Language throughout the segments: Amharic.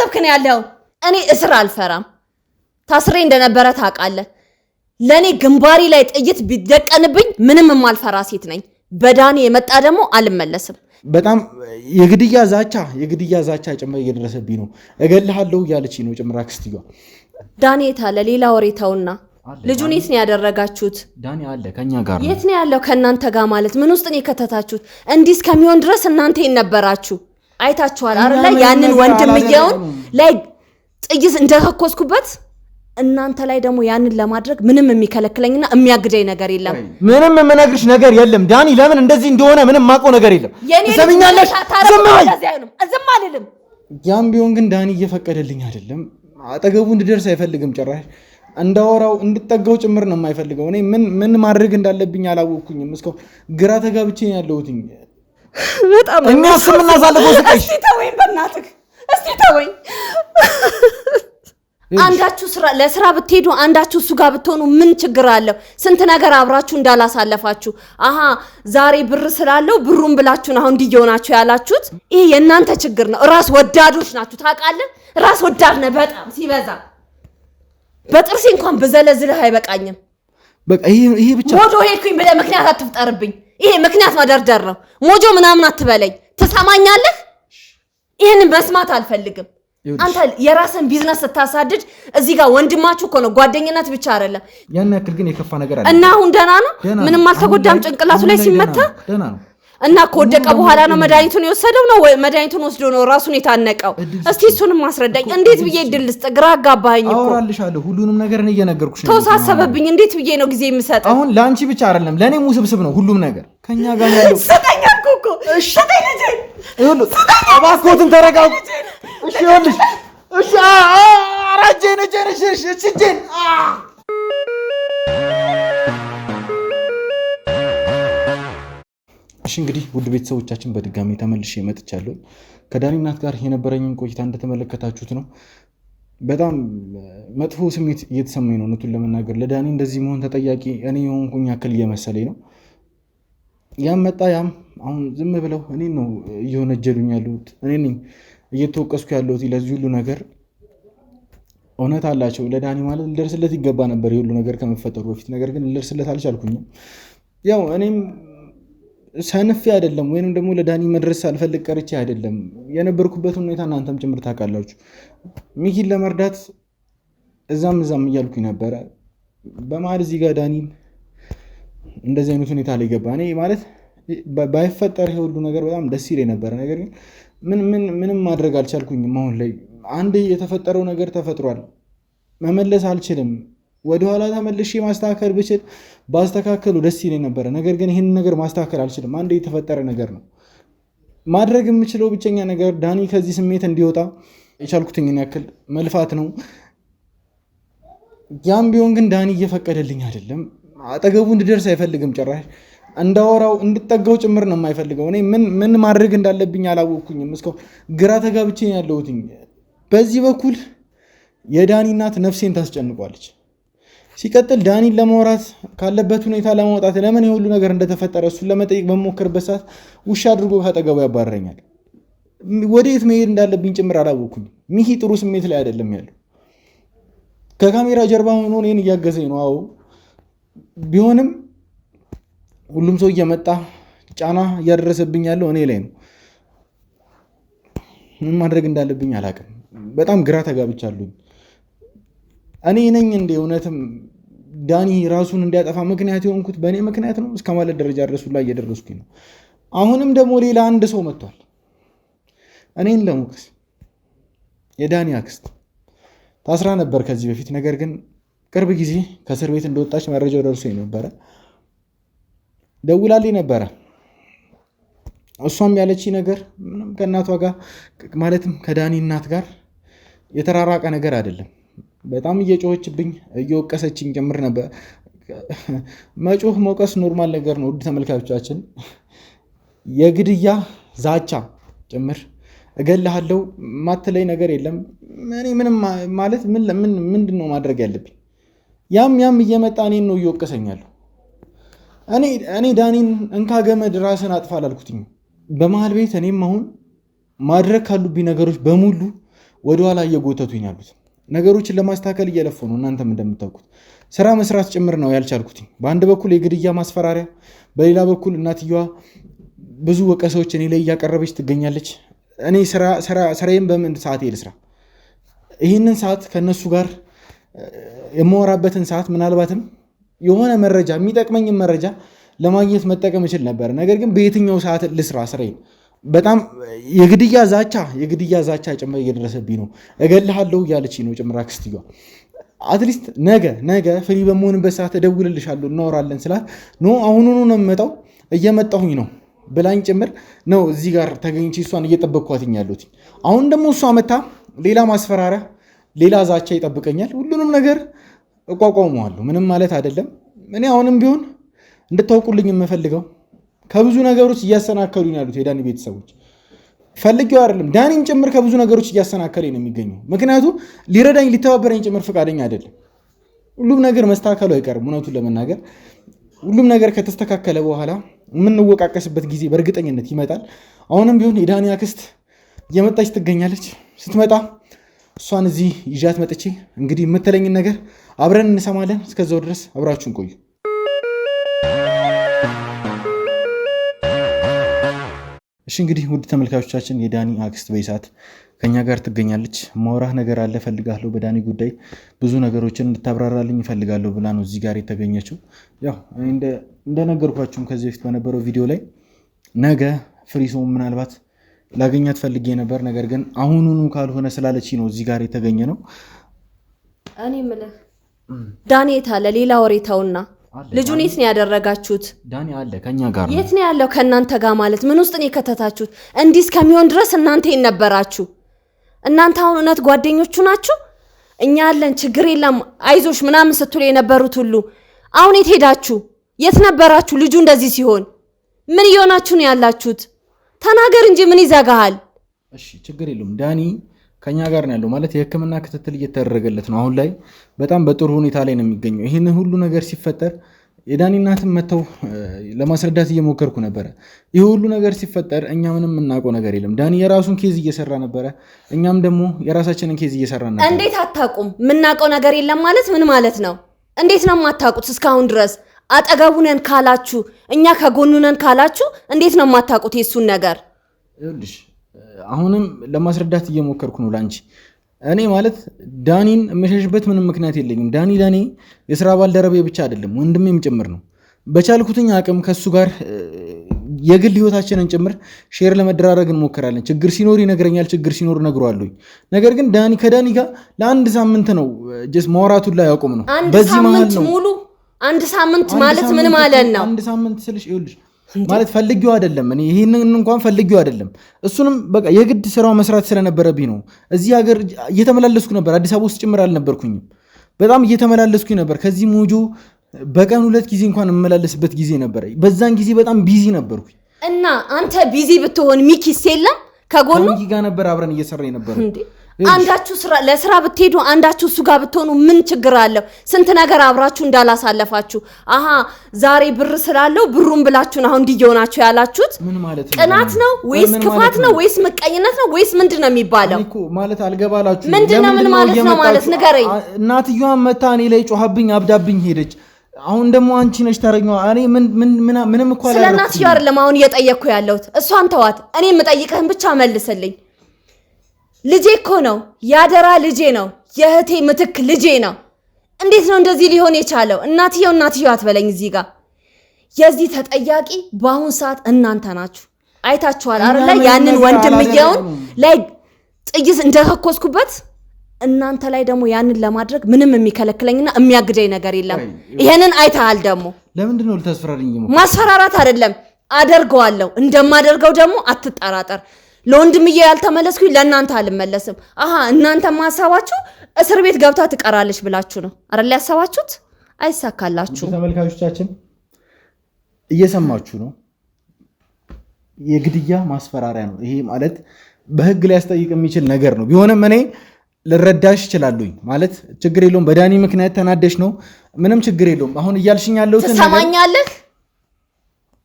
እያሰብክ ነው ያለው? እኔ እስር አልፈራም። ታስሬ እንደነበረ ታውቃለህ። ለኔ ግንባሪ ላይ ጥይት ቢደቀንብኝ ምንም የማልፈራ ሴት ነኝ። በዳኒ የመጣ ደግሞ አልመለስም። በጣም የግድያ ዛቻ ጭምር እየደረሰብኝ ነው። እገልሃለሁ እያለች ነው ጭምር አክስትየዋ። ዳኒ የታለ? ሌላ ወሬ ተውና ልጁን የት ነው ያደረጋችሁት? ዳኒ አለ ከኛ ጋር ነው። የት ነው ያለው? ከእናንተ ጋር ማለት ምን ውስጥ ነው የከተታችሁት? እንዲህ እስከሚሆን ድረስ እናንተ የነበራችሁ አይታችኋል አይደል? ያንን ወንድምየውን ላይ ጥይት እንደተኮስኩበት እናንተ ላይ ደግሞ ያንን ለማድረግ ምንም የሚከለክለኝና የሚያግደኝ ነገር የለም። ምንም የምነግርሽ ነገር የለም ዳኒ። ለምን እንደዚህ እንደሆነ ምንም ማቆ ነገር የለም። ሰምኛለሽ? ዝም አልልም። ያም ቢሆን ግን ዳኒ እየፈቀደልኝ አይደለም። አጠገቡ እንድደርስ አይፈልግም። ጭራሽ እንዳወራው እንድጠጋው ጭምር ነው የማይፈልገው። እኔ ምን ማድረግ እንዳለብኝ አላወቅኩኝም። እስካሁን ግራ ተጋብቼ ያለሁትኝ። በጣም እኛስ የምናሳልፈው ስቃይ። እስቲ ተወኝ፣ በእናትህ እስቲ ተወኝ። አንዳችሁ ለስራ ብትሄዱ አንዳችሁ እሱ ጋር ብትሆኑ ምን ችግር አለው? ስንት ነገር አብራችሁ እንዳላሳለፋችሁ። አሃ ዛሬ ብር ስላለው ብሩን ብላችሁን አሁን እንዲየሆናችሁ ያላችሁት ይሄ የእናንተ ችግር ነው። ራስ ወዳዶች ናችሁ ታውቃለህ። ራስ ወዳድ ነህ በጣም ሲበዛ። በጥርሴ እንኳን ብዘለዝልህ አይበቃኝም። በቃ ይሄ ብቻ ሞጆ ሄድኩኝ ብለህ ምክንያት አትፍጠርብኝ። ይሄ ምክንያት መደርደር ነው። ሞጆ ምናምን አትበለኝ። ትሰማኛለህ? ይሄንን መስማት አልፈልግም። አንተ የራስን ቢዝነስ ስታሳድድ እዚህ ጋር ወንድማችሁ እኮ ነው። ጓደኝነት ብቻ አይደለም። ያን ያክል ግን የከፋ ነገር አለ እና አሁን ደህና ነው? ምንም አልተጎዳም? ጭንቅላቱ ላይ ሲመታ ደህና ነው። እና ከወደቀ በኋላ ነው መድኃኒቱን የወሰደው ነው ወይ መድኃኒቱን ወስዶ ነው ራሱን የታነቀው? እስቲ እሱንም ማስረዳኝ። እንዴት ብዬ እድል ልስጥ? ግራ አጋባኸኝ እኮ። አወራልሻለሁ ሁሉንም ነገር እኔ እየነገርኩሽ ነው። ተወሳሰበብኝ። እንዴት ብዬ ነው ጊዜ የምሰጠው? አሁን ለአንቺ ብቻ አይደለም ለእኔም ውስብስብ ነው ሁሉም ነገር ከኛ ጋር ያለው። ስጠኝ አልኩህ እኮ። እሺ ስጠኝ ልጄ። ይኸውልህ እባክዎትን ተረጋጉ። እሺ ይኸውልሽ እሺ አራጀን እጄን እሺ እንግዲህ ውድ ቤተሰቦቻችን በድጋሚ ተመልሼ መጥቻለሁ። ከዳኒ እናት ጋር የነበረኝን ቆይታ እንደተመለከታችሁት ነው። በጣም መጥፎ ስሜት እየተሰማኝ ነው። እውነቱን ለመናገር ለዳኒ እንደዚህ መሆን ተጠያቂ እኔ የሆንኩኝ ያክል እየመሰለኝ ነው። ያም መጣ ያም አሁን ዝም ብለው እኔን ነው እየወነጀሉኝ ያሉት። እኔ ነኝ እየተወቀስኩ ያለሁት ለዚህ ሁሉ ነገር። እውነት አላቸው። ለዳኒ ማለት ልደርስለት ይገባ ነበር የሁሉ ነገር ከመፈጠሩ በፊት። ነገር ግን ልደርስለት አልቻልኩኝም። ያው እኔም ሰንፌ አይደለም ወይንም ደግሞ ለዳኒ መድረስ አልፈልግ ቀርቼ አይደለም። የነበርኩበት ሁኔታ እናንተም ጭምር ታውቃላችሁ። ሚኪን ለመርዳት እዛም እያልኩኝ ነበረ። በመሀል እዚህ ጋር ዳኒን እንደዚህ አይነት ሁኔታ ላይ ገባ። እኔ ማለት ባይፈጠር ይሄ ሁሉ ነገር በጣም ደስ ይለኝ ነበረ። ነገር ግን ምንም ማድረግ አልቻልኩኝም። አሁን ላይ አንድ የተፈጠረው ነገር ተፈጥሯል። መመለስ አልችልም። ወደኋላ ተመልሼ ማስተካከል ብችል ባስተካከሉ ደስ ይለኝ ነበረ። ነገር ግን ይህን ነገር ማስተካከል አልችልም። አንድ የተፈጠረ ነገር ነው። ማድረግ የምችለው ብቸኛ ነገር ዳኒ ከዚህ ስሜት እንዲወጣ የቻልኩትኝን ያክል መልፋት ነው። ያም ቢሆን ግን ዳኒ እየፈቀደልኝ አይደለም። አጠገቡ እንድደርስ አይፈልግም። ጭራሽ እንዳወራው እንድጠጋው ጭምር ነው የማይፈልገው። እኔ ምን ማድረግ እንዳለብኝ አላወቅኩኝም። እስካሁን ግራ ተጋብቼ ያለሁትኝ። በዚህ በኩል የዳኒ እናት ነፍሴን ታስጨንቋለች። ሲቀጥል ዳኒን ለማውራት ካለበት ሁኔታ ለማውጣት ለምን የሁሉ ነገር እንደተፈጠረ እሱን ለመጠየቅ በሞከርበት ሰዓት ውሻ አድርጎ ካጠገቡ ያባረኛል። ወዴት መሄድ እንዳለብኝ ጭምር አላወቅኩኝም። ሚኪ ጥሩ ስሜት ላይ አይደለም ያለው። ከካሜራ ጀርባ ሆኖ እኔን እያገዘኝ ነው። አዎ ቢሆንም ሁሉም ሰው እየመጣ ጫና እያደረሰብኝ ያለው እኔ ላይ ነው። ምን ማድረግ እንዳለብኝ አላውቅም። በጣም ግራ ተጋብቻለሁ። እኔ ነኝ እንደ እውነትም ዳኒ ራሱን እንዲያጠፋ ምክንያት የሆንኩት በእኔ ምክንያት ነው እስከ ማለት ደረጃ ድረሱ ላይ እየደረስኩኝ ነው። አሁንም ደግሞ ሌላ አንድ ሰው መጥቷል እኔን ለመውቀስ። የዳኒ አክስት ታስራ ነበር ከዚህ በፊት። ነገር ግን ቅርብ ጊዜ ከእስር ቤት እንደወጣች መረጃው ደርሶኝ ነበረ። ደውላልኝ ነበረ። እሷም ያለች ነገር ምንም ከእናቷ ጋር ማለትም ከዳኒ እናት ጋር የተራራቀ ነገር አይደለም። በጣም እየጮኸችብኝ እየወቀሰችኝ ጭምር ነበር። መጮህ መውቀስ ኖርማል ነገር ነው። ውድ ተመልካቾቻችን የግድያ ዛቻ ጭምር እገልሃለሁ ማትለይ ነገር የለም። እኔ ምንም ማለት ምንድን ነው ማድረግ ያለብኝ? ያም እየመጣ እኔን ነው እየወቀሰኛለሁ። እኔ ዳኒን እንካ ገመድ ራስን አጥፋ አላልኩትኝ። በመሀል ቤት እኔም አሁን ማድረግ ካሉብኝ ነገሮች በሙሉ ወደኋላ እየጎተቱኝ ያሉት። ነገሮችን ለማስተካከል እየለፉ ነው። እናንተም እንደምታውቁት ስራ መስራት ጭምር ነው ያልቻልኩት። በአንድ በኩል የግድያ ማስፈራሪያ፣ በሌላ በኩል እናትየዋ ብዙ ወቀሳዎች እኔ ላይ እያቀረበች ትገኛለች። እኔ ስራዬን በምን ሰዓት ልስራ? ይህንን ሰዓት ከነሱ ጋር የማወራበትን ሰዓት ምናልባትም የሆነ መረጃ የሚጠቅመኝን መረጃ ለማግኘት መጠቀም እችል ነበር። ነገር ግን በየትኛው ሰዓት ልስራ ስራዬን? በጣም የግድያ ዛቻ ጭምር እየደረሰብኝ ነው። እገልሃለሁ እያለች ነው ጭምር አክስትየዋ። አትሊስት ነገ ፍሪ በመሆንበት ሰዓት እደውልልሻለሁ እናወራለን ስላት ኖ አሁኑኑ ነው የምመጣው እየመጣሁኝ ነው ብላኝ ጭምር ነው እዚህ ጋር ተገኝቼ እሷን እየጠበቅኳትኝ ያሉት። አሁን ደግሞ እሷ መታ ሌላ ማስፈራሪያ፣ ሌላ ዛቻ ይጠብቀኛል። ሁሉንም ነገር እቋቋመዋለሁ፣ ምንም ማለት አይደለም። እኔ አሁንም ቢሆን እንድታውቁልኝ የምፈልገው ከብዙ ነገሮች እያሰናከሉኝ ያሉት የዳኒ ቤተሰቦች ፈልጌው አይደለም፣ ዳኒም ጭምር ከብዙ ነገሮች እያሰናከለኝ ነው የሚገኘው። ምክንያቱም ሊረዳኝ ሊተባበረኝ ጭምር ፈቃደኛ አይደለም። ሁሉም ነገር መስተካከሉ አይቀርም። እውነቱን ለመናገር ሁሉም ነገር ከተስተካከለ በኋላ የምንወቃቀስበት ጊዜ በእርግጠኝነት ይመጣል። አሁንም ቢሆን የዳኒ አክስት እየመጣች ትገኛለች። ስትመጣ እሷን እዚህ ይዣት መጥቼ እንግዲህ የምትለኝን ነገር አብረን እንሰማለን። እስከዛው ድረስ አብራችሁን ቆዩ። እሺ እንግዲህ ውድ ተመልካቾቻችን የዳኒ አክስት በይሳት ከኛ ጋር ትገኛለች። ማውራህ ነገር አለ ፈልጋለሁ፣ በዳኒ ጉዳይ ብዙ ነገሮችን እንድታብራራልኝ ፈልጋለሁ ብላ ነው እዚህ ጋር የተገኘችው። ያው እንደነገርኳችሁም ከዚህ በፊት በነበረው ቪዲዮ ላይ ነገ ፍሪሶ ምናልባት ላገኛት ፈልጌ ነበር። ነገር ግን አሁኑኑ ካልሆነ ስላለች ነው እዚህ ጋር የተገኘ ነው። እኔ የምልህ ዳኒ የት አለ? ሌላ ወሬ ተውና ልጁን የት ነው ያደረጋችሁት? ዳኒ አለ ከኛ ጋር ነው። የት ነው ያለው? ከእናንተ ጋር ማለት ምን ውስጥ ነው የከተታችሁት? እንዲህ እስከሚሆን ድረስ እናንተ የነበራችሁ እናንተ አሁን እውነት ጓደኞቹ ናችሁ? እኛ ያለን ችግር የለም አይዞሽ ምናምን ስትሉ የነበሩት ሁሉ አሁን የት ሄዳችሁ? የት ነበራችሁ? ልጁ እንደዚህ ሲሆን ምን እየሆናችሁ ነው ያላችሁት? ተናገር እንጂ ምን ይዘጋሃል? እሺ ችግር የለውም። ዳኒ ከኛ ጋር ነው ያለው ማለት የሕክምና ክትትል እየተደረገለት ነው። አሁን ላይ በጣም በጥሩ ሁኔታ ላይ ነው የሚገኘው። ይህን ሁሉ ነገር ሲፈጠር የዳኒ እናትም መተው ለማስረዳት እየሞከርኩ ነበረ። ይህ ሁሉ ነገር ሲፈጠር እኛ ምንም የምናውቀው ነገር የለም። ዳኒ የራሱን ኬዝ እየሰራ ነበረ፣ እኛም ደግሞ የራሳችንን ኬዝ እየሰራ ነበር። እንዴት አታውቁም? የምናውቀው ነገር የለም ማለት ምን ማለት ነው? እንዴት ነው የማታውቁት? እስካሁን ድረስ አጠገቡ ነን ካላችሁ፣ እኛ ከጎኑ ነን ካላችሁ እንዴት ነው የማታውቁት የሱን ነገር? ይኸውልሽ አሁንም ለማስረዳት እየሞከርኩ ነው ላንቺ። እኔ ማለት ዳኒን የምሸሽበት ምንም ምክንያት የለኝም። ዳኒ ለኔ የስራ ባልደረቤ ብቻ አይደለም ወንድሜም ጭምር ነው። በቻልኩትኝ አቅም ከሱ ጋር የግል ህይወታችንን ጭምር ሼር ለመደራረግ እንሞክራለን። ችግር ሲኖር ይነግረኛል፣ ችግር ሲኖር እነግረዋለሁ። ነገር ግን ከዳኒ ጋር ለአንድ ሳምንት ነው ጀስት ማውራቱን ላይ ያቆም ነው። በዚህ መሀል ነው ሙሉ አንድ ሳምንት ማለት ምን ማለት ነው? አንድ ሳምንት ስልሽ ይኸውልሽ ማለት ፈልጊው አይደለም። እኔ ይሄንን እንኳን ፈልጊው አይደለም። እሱንም በቃ የግድ ስራው መስራት ስለነበረብኝ ነው። እዚህ ሀገር እየተመላለስኩ ነበር። አዲስ አበባ ውስጥ ጭምር አልነበርኩኝም። በጣም እየተመላለስኩኝ ነበር። ከዚህ ሞጆ በቀን 2 ጊዜ እንኳን የምመላለስበት ጊዜ ነበር። በዛን ጊዜ በጣም ቢዚ ነበርኩኝ። እና አንተ ቢዚ ብትሆን ሚኪስ የለም ከጎኑ ሚኪ ጋር ነበር አብረን እየሰራኝ ነበር። አንዳችሁ ለስራ ብትሄዱ አንዳችሁ እሱ ጋር ብትሆኑ ምን ችግር አለው? ስንት ነገር አብራችሁ እንዳላሳለፋችሁ። አሃ ዛሬ ብር ስላለው ብሩን ብላችሁን አሁን እንዲየሆናችሁ ያላችሁት ምን ማለት ነው? ቅናት ነው ወይስ ክፋት ነው ወይስ ምቀኝነት ነው ወይስ ምንድነው የሚባለው? እኮ ማለት አልገባላችሁ። ምንድነው ምን ማለት ነው ማለት ንገረኝ። እናትየዋ መታ እኔ ላይ ጮሃብኝ አብዳብኝ ሄደች። አሁን ደግሞ አንቺ ነሽ ተረኛዋ። እኔ ምንም እኮ አላረኩም። ስለ እናትየዋ አይደለም አሁን እየጠየቅኩ ያለሁት። እሷን ተዋት። እኔ የምጠይቅህን ብቻ መልስልኝ። ልጄ እኮ ነው፣ ያደራ ልጄ ነው፣ የእህቴ ምትክ ልጄ ነው። እንዴት ነው እንደዚህ ሊሆን የቻለው? እናትየው አትበለኝ። እዚህ ጋር የዚህ ተጠያቂ በአሁን ሰዓት እናንተ ናችሁ። አይታችኋል አይደል? ያንን ወንድምየውን ላይ ጥይት እንደተኮስኩበት እናንተ ላይ ደግሞ ያንን ለማድረግ ምንም የሚከለክለኝና የሚያግደኝ ነገር የለም። ይሄንን አይተሃል። ደግሞ ለምንድን ነው ልታስፈራሪኝ? ማስፈራራት አይደለም፣ አደርገዋለሁ። እንደማደርገው ደግሞ አትጠራጠር። ለወንድምዬ ያልተመለስኩኝ ለእናንተ አልመለስም። አሃ እናንተ ማሳባችሁ እስር ቤት ገብታ ትቀራለች ብላችሁ ነው አይደል ያሰባችሁት? አይሳካላችሁ። ተመልካቾቻችን እየሰማችሁ ነው። የግድያ ማስፈራሪያ ነው ይሄ። ማለት በህግ ሊያስጠይቅ የሚችል ነገር ነው። ቢሆንም እኔ ልረዳሽ እችላለሁኝ። ማለት ችግር የለውም። በዳኒ ምክንያት ተናደሽ ነው፣ ምንም ችግር የለውም። አሁን እያልሽኝ ያለው ትሰማኛለህ?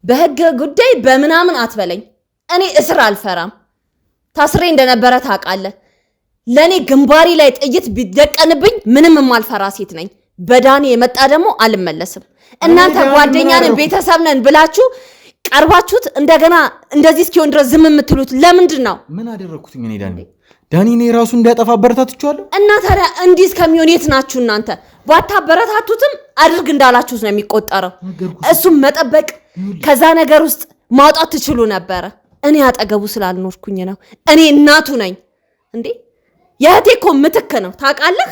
በህግ ጉዳይ በምናምን አትበለኝ። እኔ እስር አልፈራም። ታስሬ እንደነበረ ታውቃለህ። ለኔ ግንባሪ ላይ ጥይት ቢደቀንብኝ ምንም የማልፈራ ሴት ነኝ። በዳኒ የመጣ ደግሞ አልመለስም። እናንተ ጓደኛ ነን ቤተሰብ ነን ብላችሁ ቀርባችሁት እንደገና እንደዚህ እስኪሆን ድረስ ዝም የምትሉት ለምንድን ነው? ምን አደረኩት እኔ ዳኒ እኔ ራሱ እንዲያጠፋ አበረታትቻለሁ። እና ታዲያ እንዲህ እስከሚሆን የት ናችሁ እናንተ? ባታበረታቱትም አድርግ እንዳላችሁት ነው የሚቆጠረው። እሱም መጠበቅ ከዛ ነገር ውስጥ ማውጣት ትችሉ ነበረ። እኔ አጠገቡ ስላልኖርኩኝ ነው። እኔ እናቱ ነኝ እንዴ። የእህቴ እኮ ምትክ ነው ታውቃለህ።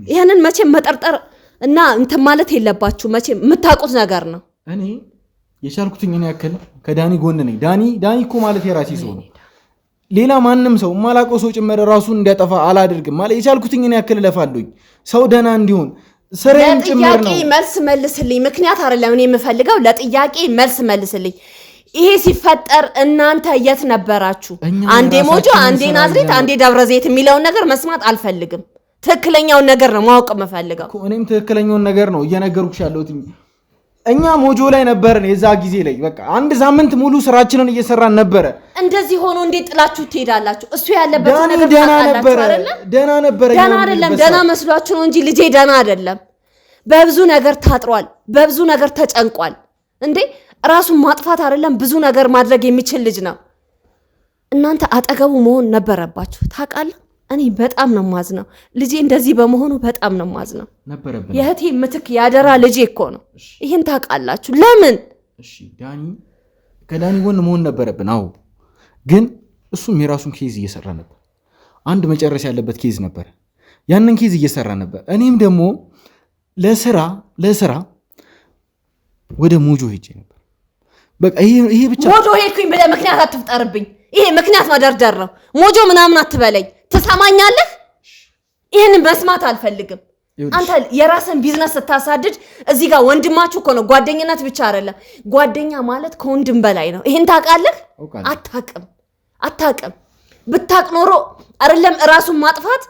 ይሄንን መቼም መጠርጠር እና እንትን ማለት የለባችሁ። መቼም የምታውቁት ነገር ነው። እኔ የቻልኩትኝ እኔ ያክል ከዳኒ ጎን ነኝ። ዳኒ እኮ ማለት የራሴ ሰው ነው። ሌላ ማንም ሰው ማላቆ ሰው ጭምር ራሱን እንዲያጠፋ አላደርግም ማለት የቻልኩትኝ እኔ ያክል ለፋለኝ ሰው ደና እንዲሆን ስራዬም ጭምር ነው። ለጥያቄ መልስ መልስልኝ። ምክንያት አይደለም እኔ የምፈልገው፣ ለጥያቄ መልስ መልስልኝ። ይሄ ሲፈጠር እናንተ የት ነበራችሁ? አንዴ ሞጆ፣ አንዴ ናዝሬት፣ አንዴ ደብረ ዘይት የሚለውን ነገር መስማት አልፈልግም። ትክክለኛውን ነገር ነው ማወቅ የምፈልገው። እኔም ትክክለኛውን ነገር ነው እየነገርኩሽ ያለሁት። እኛ ሞጆ ላይ ነበርን የዛ ጊዜ ላይ በቃ አንድ ሳምንት ሙሉ ስራችንን እየሰራን ነበረ። እንደዚህ ሆኖ እንዴት ጥላችሁ ትሄዳላችሁ? እሱ ያለበት ነገር ደና ነበረ። ደና አይደለም። ደና መስሏችሁ ነው እንጂ ልጄ ደና አይደለም። በብዙ ነገር ታጥሯል፣ በብዙ ነገር ተጨንቋል። እንዴ ራሱን ማጥፋት አይደለም ብዙ ነገር ማድረግ የሚችል ልጅ ነው። እናንተ አጠገቡ መሆን ነበረባችሁ። ታውቃለህ፣ እኔ በጣም ነው ማዝነው። ልጄ እንደዚህ በመሆኑ በጣም ነው ማዝነው። የእህቴ ምትክ ያደራ ልጄ እኮ ነው። ይሄን ታውቃላችሁ። ለምን? እሺ ከዳኒ ጎን መሆን ነበረብን። አዎ፣ ግን እሱም የራሱን ኬዝ እየሰራ ነበር። አንድ መጨረስ ያለበት ኬዝ ነበር። ያንን ኬዝ እየሰራ ነበር። እኔም ደግሞ ለስራ ወደ ሞጆ ሄጄ ነበር። በቃ ይሄ ብቻ ሞጆ ሄድኩኝ ብለህ ምክንያት አትፍጠርብኝ። ይሄ ምክንያት መደርደር ነው። ሞጆ ምናምን አትበለኝ። ትሰማኛለህ? ይሄን መስማት አልፈልግም። አንተ የራስን ቢዝነስ ስታሳድድ እዚህ ጋር ወንድማችሁ እኮ ነው። ጓደኝነት ብቻ አይደለም። ጓደኛ ማለት ከወንድም በላይ ነው። ይሄን ታውቃለህ? አታውቅም። ብታውቅ ኖሮ አይደለም ራሱን ማጥፋት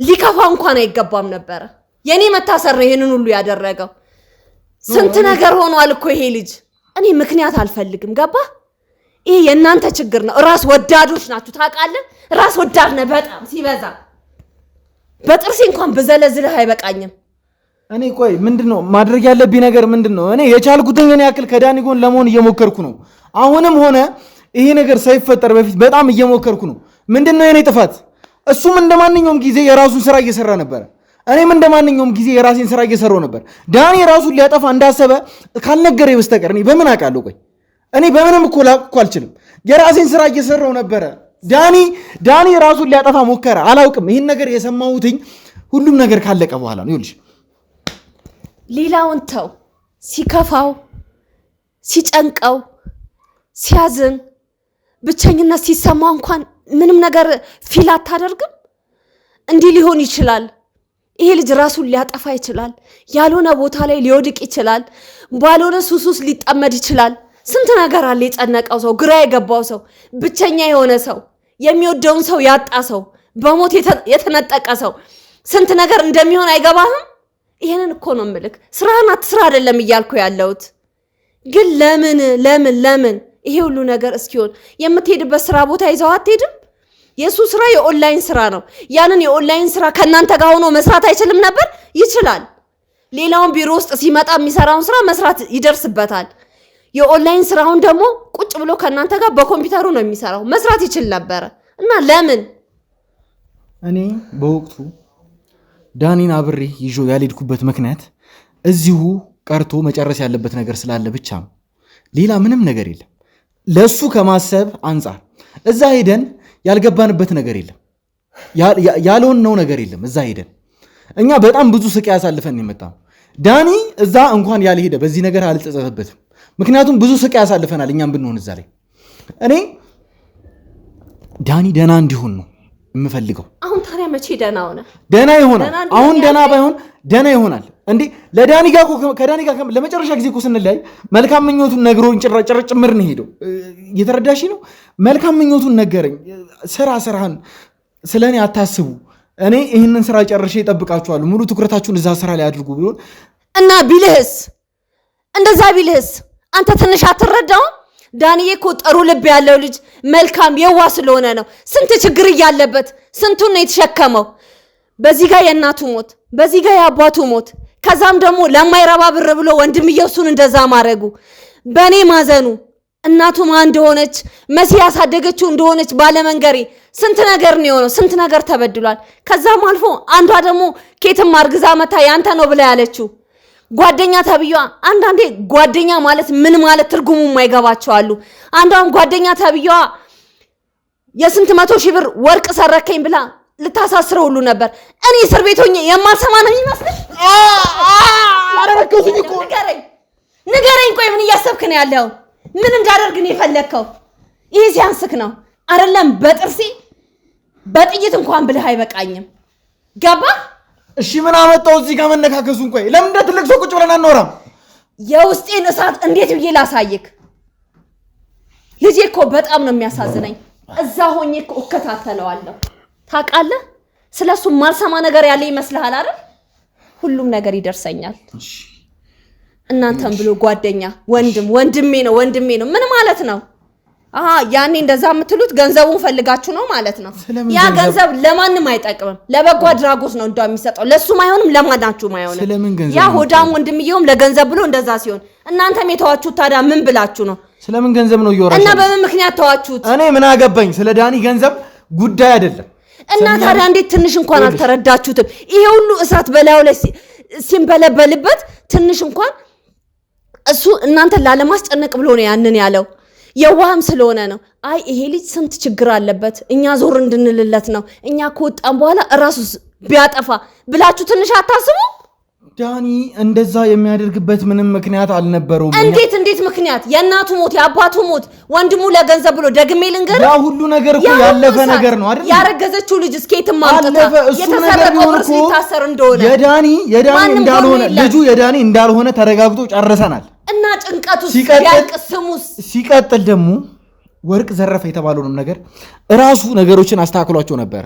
ሊከፋ እንኳን አይገባም ነበረ። የኔ መታሰር ነው ይሄንን ሁሉ ያደረገው። ስንት ነገር ሆኗል እኮ ይሄ ልጅ። እኔ ምክንያት አልፈልግም። ገባህ? ይሄ የእናንተ ችግር ነው። ራስ ወዳዶች ናችሁ። ታውቃለህ? ራስ ወዳድ ነህ በጣም ሲበዛ። በጥርሴ እንኳን ብዘለዝልህ አይበቃኝም። እኔ ቆይ ምንድነው ማድረግ ያለብኝ ነገር ምንድነው? እኔ የቻልኩትን ያክል ከዳኒ ጎን ለመሆን እየሞከርኩ ነው። አሁንም ሆነ ይሄ ነገር ሳይፈጠር በፊት በጣም እየሞከርኩ ነው። ምንድነው የኔ ጥፋት? እሱም እንደማንኛውም ጊዜ የራሱን ስራ እየሰራ ነበር። እኔም እንደማንኛውም ጊዜ የራሴን ስራ እየሰራው ነበር። ዳኒ ራሱን ሊያጠፋ እንዳሰበ ካልነገረኝ በስተቀር እኔ በምን አውቃለሁ? ቆይ እኔ በምንም እኮ ላውቅ አልችልም። የራሴን ስራ እየሰራው ነበረ። ዳኒ ራሱን ሊያጠፋ ሞከረ። አላውቅም። ይህን ነገር የሰማሁትኝ ሁሉም ነገር ካለቀ በኋላ ነው። ይኸውልሽ ሌላውን ተው። ሲከፋው፣ ሲጨንቀው፣ ሲያዝን፣ ብቸኝነት ሲሰማው እንኳን ምንም ነገር ፊል አታደርግም? እንዲህ ሊሆን ይችላል። ይሄ ልጅ ራሱን ሊያጠፋ ይችላል። ያልሆነ ቦታ ላይ ሊወድቅ ይችላል። ባልሆነ ሱስ ሊጠመድ ይችላል። ስንት ነገር አለ። የጨነቀው ሰው፣ ግራ የገባው ሰው፣ ብቸኛ የሆነ ሰው፣ የሚወደውን ሰው ያጣ ሰው፣ በሞት የተነጠቀ ሰው ስንት ነገር እንደሚሆን አይገባህም? ይሄንን እኮ ነው የምልክ። ስራህን አትስራ አይደለም እያልኩ ያለሁት። ግን ለምን ይሄ ሁሉ ነገር እስኪሆን የምትሄድበት ስራ ቦታ ይዘው አትሄድም? የሱ ስራ የኦንላይን ስራ ነው። ያንን የኦንላይን ስራ ከናንተ ጋር ሆኖ መስራት አይችልም ነበር? ይችላል። ሌላውን ቢሮ ውስጥ ሲመጣ የሚሰራውን ስራ መስራት ይደርስበታል። የኦንላይን ስራውን ደግሞ ቁጭ ብሎ ከናንተ ጋር በኮምፒውተሩ ነው የሚሰራው። መስራት ይችል ነበረ። እና ለምን እኔ በወቅቱ ዳኒን አብሬ ይዞ ያልሄድኩበት ምክንያት እዚሁ ቀርቶ መጨረስ ያለበት ነገር ስላለ ብቻ ነው። ሌላ ምንም ነገር የለም። ለሱ ከማሰብ አንጻር እዛ ሄደን ያልገባንበት ነገር የለም። ያልሆነው ነገር የለም። እዛ ሄደን እኛ በጣም ብዙ ስቃይ ያሳልፈን የመጣው ዳኒ እዛ እንኳን ያልሄደ በዚህ ነገር አልጸጸተበትም። ምክንያቱም ብዙ ስቃይ ያሳልፈናል እኛም ብንሆን እዛ ላይ። እኔ ዳኒ ደና እንዲሆን ነው የምፈልገው። አሁን ታዲያ መቼ ደና ሆነ? ደና ይሆናል። አሁን ደና ባይሆን ደና ይሆናል እንዴ? ከዳኒ ጋር ለመጨረሻ ጊዜ እኮ ስንለያይ መልካም ምኞቱን ነግሮኝ ጭምር ነው ሄደው። እየተረዳሽ ነው? መልካም ምኞቱን ነገረኝ። ስራህን ስለኔ አታስቡ፣ እኔ ይህንን ስራ ጨርሼ እጠብቃችኋለሁ፣ ሙሉ ትኩረታችሁን እዛ ስራ ላይ አድርጉ ብሎ እና ቢልህስ፣ እንደዛ ቢልህስ አንተ ትንሽ አትረዳውም? ዳንዬ እኮ ጥሩ ልብ ያለው ልጅ መልካም የዋ ስለሆነ ነው። ስንት ችግር እያለበት ስንቱን ነው የተሸከመው። በዚህ ጋር የእናቱ ሞት፣ በዚህ ጋር የአባቱ ሞት፣ ከዛም ደግሞ ለማይረባ ብር ብሎ ወንድምየው እሱን እንደዛ ማድረጉ፣ በእኔ ማዘኑ፣ እናቱ ማን እንደሆነች መሲ ያሳደገችው እንደሆነች ባለመንገሬ ስንት ነገር ነው የሆነው። ስንት ነገር ተበድሏል። ከዛም አልፎ አንዷ ደግሞ ኬትም አርግዛ መታ ያንተ ነው ብላ ያለችው ጓደኛ ተብዬዋ። አንዳንዴ ጓደኛ ማለት ምን ማለት ትርጉሙ የማይገባቸው አሉ። አንዷም ጓደኛ ተብዬዋ የስንት 100 ሺህ ብር ወርቅ ሰረከኝ ብላ ልታሳስረው ሁሉ ነበር። እኔ እስር ቤት ሆኜ የማልሰማ ነው የሚመስል? ንገረኝ። ቆይ ምን እያሰብክ ነው ያለው? ምን እንዳደርግ ነው የፈለግከው? ይሄ ሲያንስክ ነው አይደለም? በጥርሴ በጥይት እንኳን ብልህ አይበቃኝም። ገባ? እሺ ምን አመጣው እዚህ ጋር መነካከሱን? ቆይ ለምን እንደ ትልቅ ሰው ቁጭ ብለን አናወራም? የውስጤን እሳት እንዴት ብዬ ላሳይክ? ልጄ እኮ በጣም ነው የሚያሳዝነኝ። እዛ ሆኜ እኮ እከታተለዋለሁ። ታውቃለህ? ስለሱ ማልሰማ ነገር ያለ ይመስልሃል አይደል? ሁሉም ነገር ይደርሰኛል። እናንተም ብሎ ጓደኛ ወንድሜ ነው ምን ማለት ነው? ያኔ እንደዛ የምትሉት ገንዘቡን ፈልጋችሁ ነው ማለት ነው። ያ ገንዘብ ለማንም አይጠቅምም፣ ለበጎ አድራጎት ነው እንደሚሰጠው። ለሱም አይሆንም፣ ለማናችሁም አይሆንም። ያ ሆዳም ወንድምየውም ለገንዘብ ብሎ እንደዛ ሲሆን እናንተም የተዋችሁት ታዲያ ምን ብላችሁ ነው? ስለምን ገንዘብ ነው እየወራችሁ? እና በምን ምክንያት ተዋችሁት? እኔ ምን አገባኝ? ስለ ዳኒ ገንዘብ ጉዳይ አይደለም። እና ታዲያ እንዴት ትንሽ እንኳን አልተረዳችሁትም? ይሄ ሁሉ እሳት በላዩ ላይ ሲንበለበልበት ትንሽ እንኳን እሱ እናንተን ላለማስጨነቅ ብሎ ነው ያንን ያለው። የዋህም ስለሆነ ነው። አይ ይሄ ልጅ ስንት ችግር አለበት፣ እኛ ዞር እንድንልለት ነው፣ እኛ ከወጣን በኋላ እራሱ ቢያጠፋ ብላችሁ ትንሽ አታስቡ? ዳኒ እንደዛ የሚያደርግበት ምንም ምክንያት አልነበረውም። እንዴት ምክንያት? የእናቱ ሞት፣ የአባቱ ሞት፣ ወንድሙ ለገንዘብ ብሎ ደግሜ ልንገር፣ ያ ሁሉ ነገር እኮ ያለፈ ነገር ነው አይደል? ያረገዘችው ልጅ እስከየትም አምጥታ የተሰረቀው ብር ሊታሰር እንደሆነ የዳኒ እንዳልሆነ ልጁ የዳኒ እንዳልሆነ ተረጋግጦ ጨርሰናል። እና ጭንቀቱ ሲቀጥል ደግሞ ወርቅ ዘረፈ የተባለውንም ነገር እራሱ ነገሮችን አስተካክሏቸው ነበረ።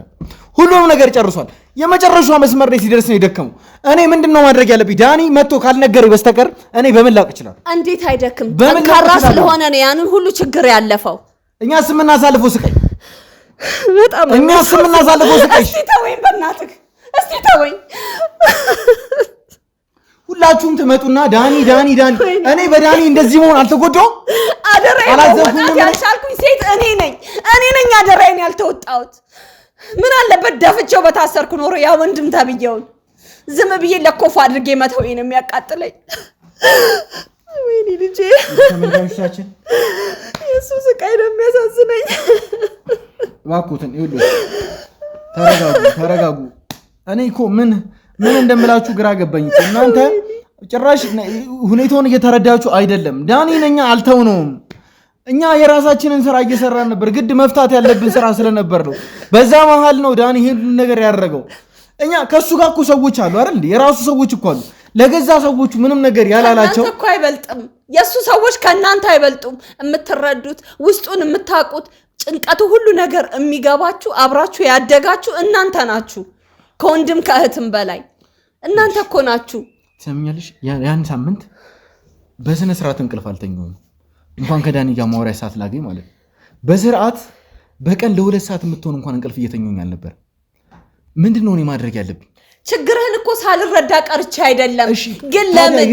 ሁሉንም ነገር ጨርሷል። የመጨረሻው መስመር ላይ ሲደርስ ነው የደከመው። እኔ ምንድነው ማድረግ ያለብኝ? ዳኒ መጥቶ ካልነገረኝ በስተቀር እኔ በምን ላቅ እችላለሁ? እንዴት አይደክም? ጠንካራ ስለሆነ ነው ያንን ሁሉ ችግር ያለፈው። እኛስ የምናሳልፈው ስቃይ በጣም እኛስ የምናሳልፈው ስቃይ። እስቲ ተወኝ፣ በእናትህ እስቲ ተወኝ። ሁላችሁም ትመጡና ዳኒ እኔ በዳኒ እንደዚህ መሆን አልተጎዳውም። አደራዬን ያልቻልኩኝ ሴት እኔ ነኝ አደራዬን ያልተወጣሁት። ምን አለበት ደፍቼው በታሰርኩ ኖሮ ያ ወንድም ተብዬውን ዝም ብዬ ለኮፍ አድርጌ መተው ነው የሚያቃጥለኝ። ወይኔ ልጄ፣ ተመልካቾቻችን የሱ ስቃይ ነው የሚያሳዝነኝ። እባክዎትን ይኸውልህ፣ ተረጋጉ። እኔ እኮ ምን እንደምላችሁ ግራ ገባኝ። እናንተ ጭራሽ ሁኔታውን እየተረዳችሁ አይደለም። ዳኒን እኛ አልተውነውም። እኛ የራሳችንን ስራ እየሰራን ነበር። ግድ መፍታት ያለብን ስራ ስለነበር ነው። በዛ መሃል ነው ዳኒ ይሄን ነገር ያደረገው። እኛ ከሱ ጋር እኮ ሰዎች አሉ አይደል? የራሱ ሰዎች እኮ አሉ። ለገዛ ሰዎቹ ምንም ነገር ያላላቸው እናንተ እኮ አይበልጥም። የሱ ሰዎች ከእናንተ አይበልጡም። የምትረዱት ውስጡን የምታውቁት ጭንቀቱ ሁሉ ነገር የሚገባችሁ አብራችሁ ያደጋችሁ እናንተ ናችሁ። ከወንድም ከእህትም በላይ እናንተ እኮ ናችሁ። ትሰምኛለሽ? ያን ሳምንት በስነ ስርዓት እንቅልፍ አልተኛሁም። እንኳን ከዳኒ ጋር ማውሪያ ሰዓት ላገኝ ማለት በስርዓት በቀን ለ2 ሰዓት የምትሆን እንኳን እንቅልፍ እየተኛሁኝ አልነበር። ምንድነው እኔ ማድረግ ያለብኝ? ችግርህን እኮ ሳልረዳ ቀርቼ አይደለም። ግን ለምን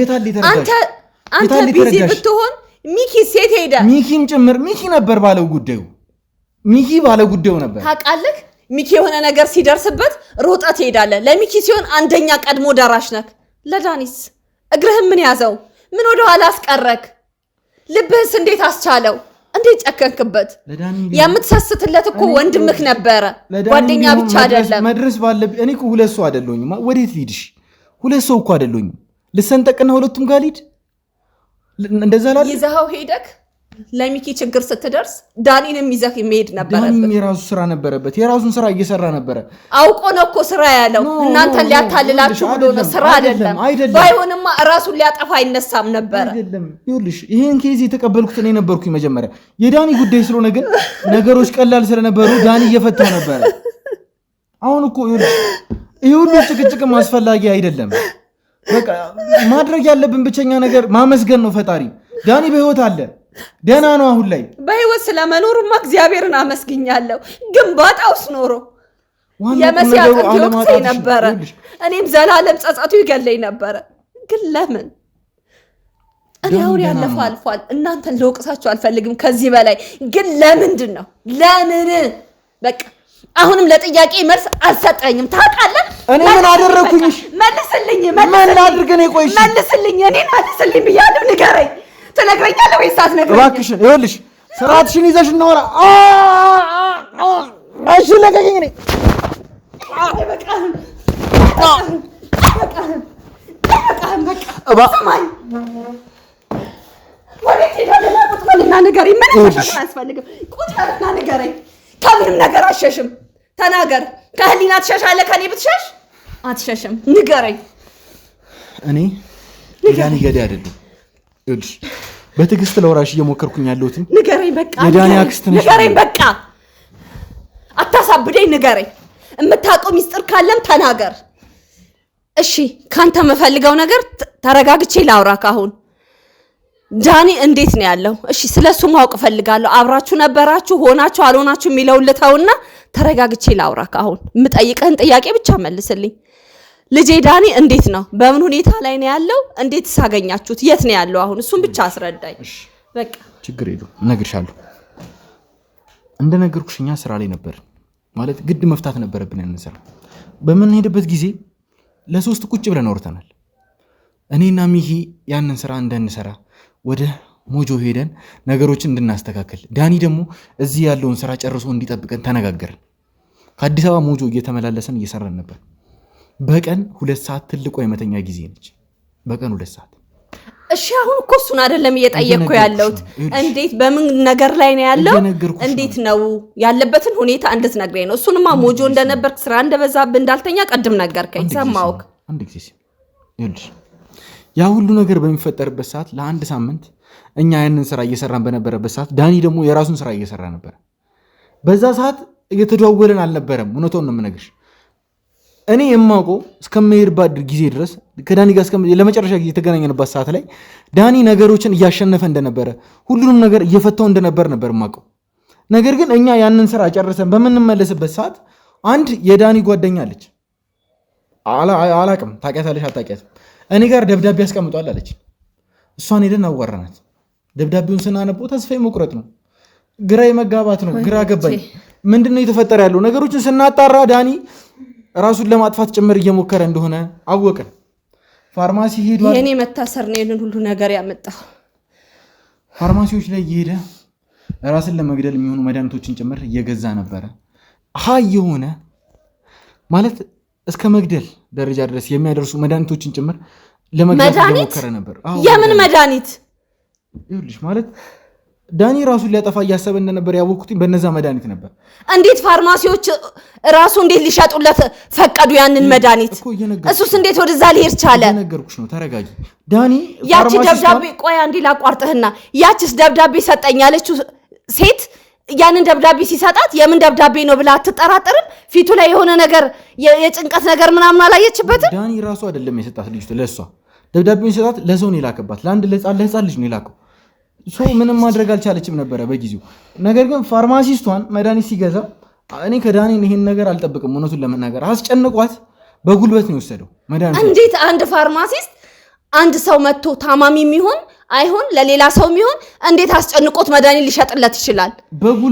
አንተ ቢዚ ብትሆን ሚኪ ሴት ሄደ። ሚኪም ጭምር ሚኪ ነበር ባለው ጉዳዩ ነበር። ታውቃለህ? ሚኪ የሆነ ነገር ሲደርስበት ሮጠት ትሄዳለህ። ለሚኪ ሲሆን አንደኛ ቀድሞ ደራሽ ነክ። ለዳኒስ እግርህም ምን ያዘው? ምን ወደ ኋላ አስቀረክ? ልብህስ እንዴት አስቻለው? እንዴት ጨከንክበት? የምትሰስትለት እኮ ወንድምህ ነበረ፣ ጓደኛ ብቻ አይደለም። መድረስ ባለብኝ እኔ እኮ 2 ሰው አይደለሁኝም። ወዴት ልሂድሽ? 2 ሰው እኮ አይደለሁኝም። ልሰንጠቅና ሁለቱም ጋር ልሂድ? እንደዛ ላል ይዘኸው ሄደክ ለሚኪ ችግር ስትደርስ ዳኒንም ይዘህ መሄድ ነበረበት። ዳኒም የራሱ ስራ ነበረበት። የራሱን ስራ እየሰራ ነበረ። አውቆ ነው እኮ ስራ ያለው። እናንተን ሊያታልላችሁ ብሎ ነው። ስራ አይደለም። ባይሆንማ ራሱን ሊያጠፋ አይነሳም ነበረ። አይደለም። ይኸውልሽ ይሄን ኬዝ የተቀበልኩት እኔ ነበርኩኝ መጀመሪያ። የዳኒ ጉዳይ ስለሆነ ግን ነገሮች ቀላል ስለነበሩ ዳኒ እየፈታው ነበረ። አሁን እኮ ይኸውልሽ ይሄ ሁሉ ጭቅጭቅም አስፈላጊ አይደለም። በቃ ማድረግ ያለብን ብቸኛ ነገር ማመስገን ነው ፈጣሪ። ዳኒ በህይወት አለ። ደህና ነው አሁን ላይ በህይወት ስለመኖሩማ እግዚአብሔርን አመስግኛለሁ። ግን ባጣውስ ኖሮ የመሲያትን ወቅት ነበረ። እኔም ዘላለም ጸጸቱ ይገለኝ ነበረ። ግን ለምን እኔ አሁን ያለፈው አልፏል። እናንተን ልወቅሳችሁ አልፈልግም ከዚህ በላይ። ግን ለምንድን ነው ለምን በቃ አሁንም ለጥያቄ መልስ አልሰጠኝም። ታውቃለህ እኔ ምን አደረኩኝሽ? መልስልኝ። ምን አድርገህ ነው? ቆይሽ መልስልኝ። እኔን መልስልኝ ብያለሁ። ንገረኝ። ትነግረኛለህ ወይስ አትነግረኝም? እባክሽን ይኸውልሽ ስርዓትሽን ይዘሽ እናወራ። እሺ ለቀቀኝ። እኔ ስማኝ፣ ወዴት ሄዳለህ? ቁጭ በልና ንገረኝ። ምን አያስፈልግም። ቁጭ በልና ንገረኝ። ከምንም ነገር አትሸሽም። ተናገር። ከህሊና ትሸሻለህ። ከኔ ብትሸሽ አትሸሽም። ንገረኝ። እኔ የዳኒ ገዳይ አይደለም። ይኸውልሽ በትዕግስት ለወራሽ እየሞከርኩኝ ያለሁት ንገረኝ። በቃ የዳኒ አክስት ነሽ። ንገረኝ። በቃ አታሳብደኝ። ንገረኝ። የምታውቀው ሚስጥር ካለም ተናገር። እሺ ካንተ የምፈልገው ነገር ተረጋግቼ ላውራ። ካሁን ዳኒ እንዴት ነው ያለው? እሺ ስለሱ ማወቅ ፈልጋለሁ። አብራችሁ ነበራችሁ? ሆናችሁ አልሆናችሁ የሚለውን ልተውና ተረጋግቼ ላውራ። ካሁን የምጠይቅህን ጥያቄ ብቻ መልስልኝ። ልጄ ዳኒ እንዴት ነው? በምን ሁኔታ ላይ ነው ያለው? እንዴት ሳገኛችሁት? የት ነው ያለው አሁን? እሱን ብቻ አስረዳኝ። በቃ ችግር የለውም እነግርሻለሁ። እንደነገርኩሽ እኛ ስራ ላይ ነበር ማለት ግድ መፍታት ነበረብን። እንሰራ በምንሄድበት ጊዜ ለሶስት ቁጭ ብለን አውርተናል። እኔና ሚሂ ያንን ስራ እንደንሰራ ወደ ሞጆ ሄደን ነገሮችን እንድናስተካከል፣ ዳኒ ደግሞ እዚህ ያለውን ስራ ጨርሶ እንዲጠብቀን ተነጋገርን። ከአዲስ አበባ ሞጆ እየተመላለሰን እየሰራን ነበር። በቀን 2 ሰዓት ትልቋ የመተኛ ጊዜ ነች። በቀን 2 ሰዓት። እሺ አሁን እኮ እሱን አይደለም እየጠየቅኩ ያለሁት። እንዴት በምን ነገር ላይ ነው ያለው? እንዴት ነው ያለበትን ሁኔታ እንድትነግረኝ ነው። እሱንማ ሞጆ እንደነበርክ ስራ እንደበዛብህ እንዳልተኛ ቀድም ነገርከኝ። ሰማሁህ። አንድ ጊዜ ይኸውልሽ ያ ሁሉ ነገር በሚፈጠርበት ሰዓት ለአንድ ሳምንት እኛ ያንን ስራ እየሰራን በነበረበት ሰዓት ዳኒ ደግሞ የራሱን ስራ እየሰራ ነበር። በዛ ሰዓት እየተደዋወለን አልነበረም። እውነቱን ነው የምነግርሽ። እኔ የማውቀው እስከምሄድባት ጊዜ ድረስ ከዳኒ ጋር ለመጨረሻ ጊዜ የተገናኘንባት ሰዓት ላይ ዳኒ ነገሮችን እያሸነፈ እንደነበረ፣ ሁሉንም ነገር እየፈታው እንደነበር ነበር የማውቀው። ነገር ግን እኛ ያንን ስራ ጨርሰን በምንመለስበት ሰዓት አንድ የዳኒ ጓደኛ አለች። አላቅም ታውቂያታለሽ አታውቂያትም? እኔ ጋር ደብዳቤ ያስቀምጧል አለች። እሷን ሄደን አዋራናት። ደብዳቤውን ስናነበው ተስፋ መቁረጥ ነው፣ ግራ መጋባት ነው። ግራ ገባኝ። ምንድነው የተፈጠረ ያለው? ነገሮችን ስናጣራ ዳኒ ራሱን ለማጥፋት ጭምር እየሞከረ እንደሆነ አወቅን። ፋርማሲ ሄዷል። የኔ መታሰር ነው ይሄንን ሁሉ ነገር ያመጣው። ፋርማሲዎች ላይ እየሄደ ራስን ለመግደል የሚሆኑ መድኃኒቶችን ጭምር እየገዛ ነበረ። ሀይ የሆነ ማለት እስከ መግደል ደረጃ ድረስ የሚያደርሱ መድኃኒቶችን ጭምር ለመግዛት እየሞከረ ነበር። የምን መድኃኒት? ይኸውልሽ ማለት ዳኒ ራሱን ሊያጠፋ እያሰበ እንደነበር ያወቅኩት በነዛ መድኃኒት ነበር። እንዴት ፋርማሲዎች ራሱ እንዴት ሊሸጡለት ፈቀዱ ያንን መድኃኒት? እሱስ እንዴት ወደዛ ሊሄድ ቻለ? ነገርኩሽ ነው። ተረጋጊ ዳኒ። ያቺ ደብዳቤ ቆይ አንዴ ላቋርጥህና፣ ያቺስ ደብዳቤ ሰጠኝ ያለችው ሴት ያንን ደብዳቤ ሲሰጣት የምን ደብዳቤ ነው ብላ አትጠራጠርም? ፊቱ ላይ የሆነ ነገር የጭንቀት ነገር ምናምን አላየችበትም? ዳኒ ራሱ አይደለም የሰጣት ልጅቱ፣ ለሷ ደብዳቤውን የሰጣት ለሰው ነው የላከባት። ለአንድ ለህፃን ልጅ ነው የላከው። ሰው ምንም ማድረግ አልቻለችም ነበረ በጊዜው። ነገር ግን ፋርማሲስቷን መድኃኒት ሲገዛ እኔ ከዳኒ ይሄን ነገር አልጠብቅም። እውነቱን ለመናገር አስጨንቋት በጉልበት ነው የወሰደው መድኃኒት። እንዴት አንድ ፋርማሲስት አንድ ሰው መጥቶ ታማሚ የሚሆን አይሆን ለሌላ ሰው የሚሆን እንዴት አስጨንቆት መድኃኒት ሊሸጥለት ይችላል?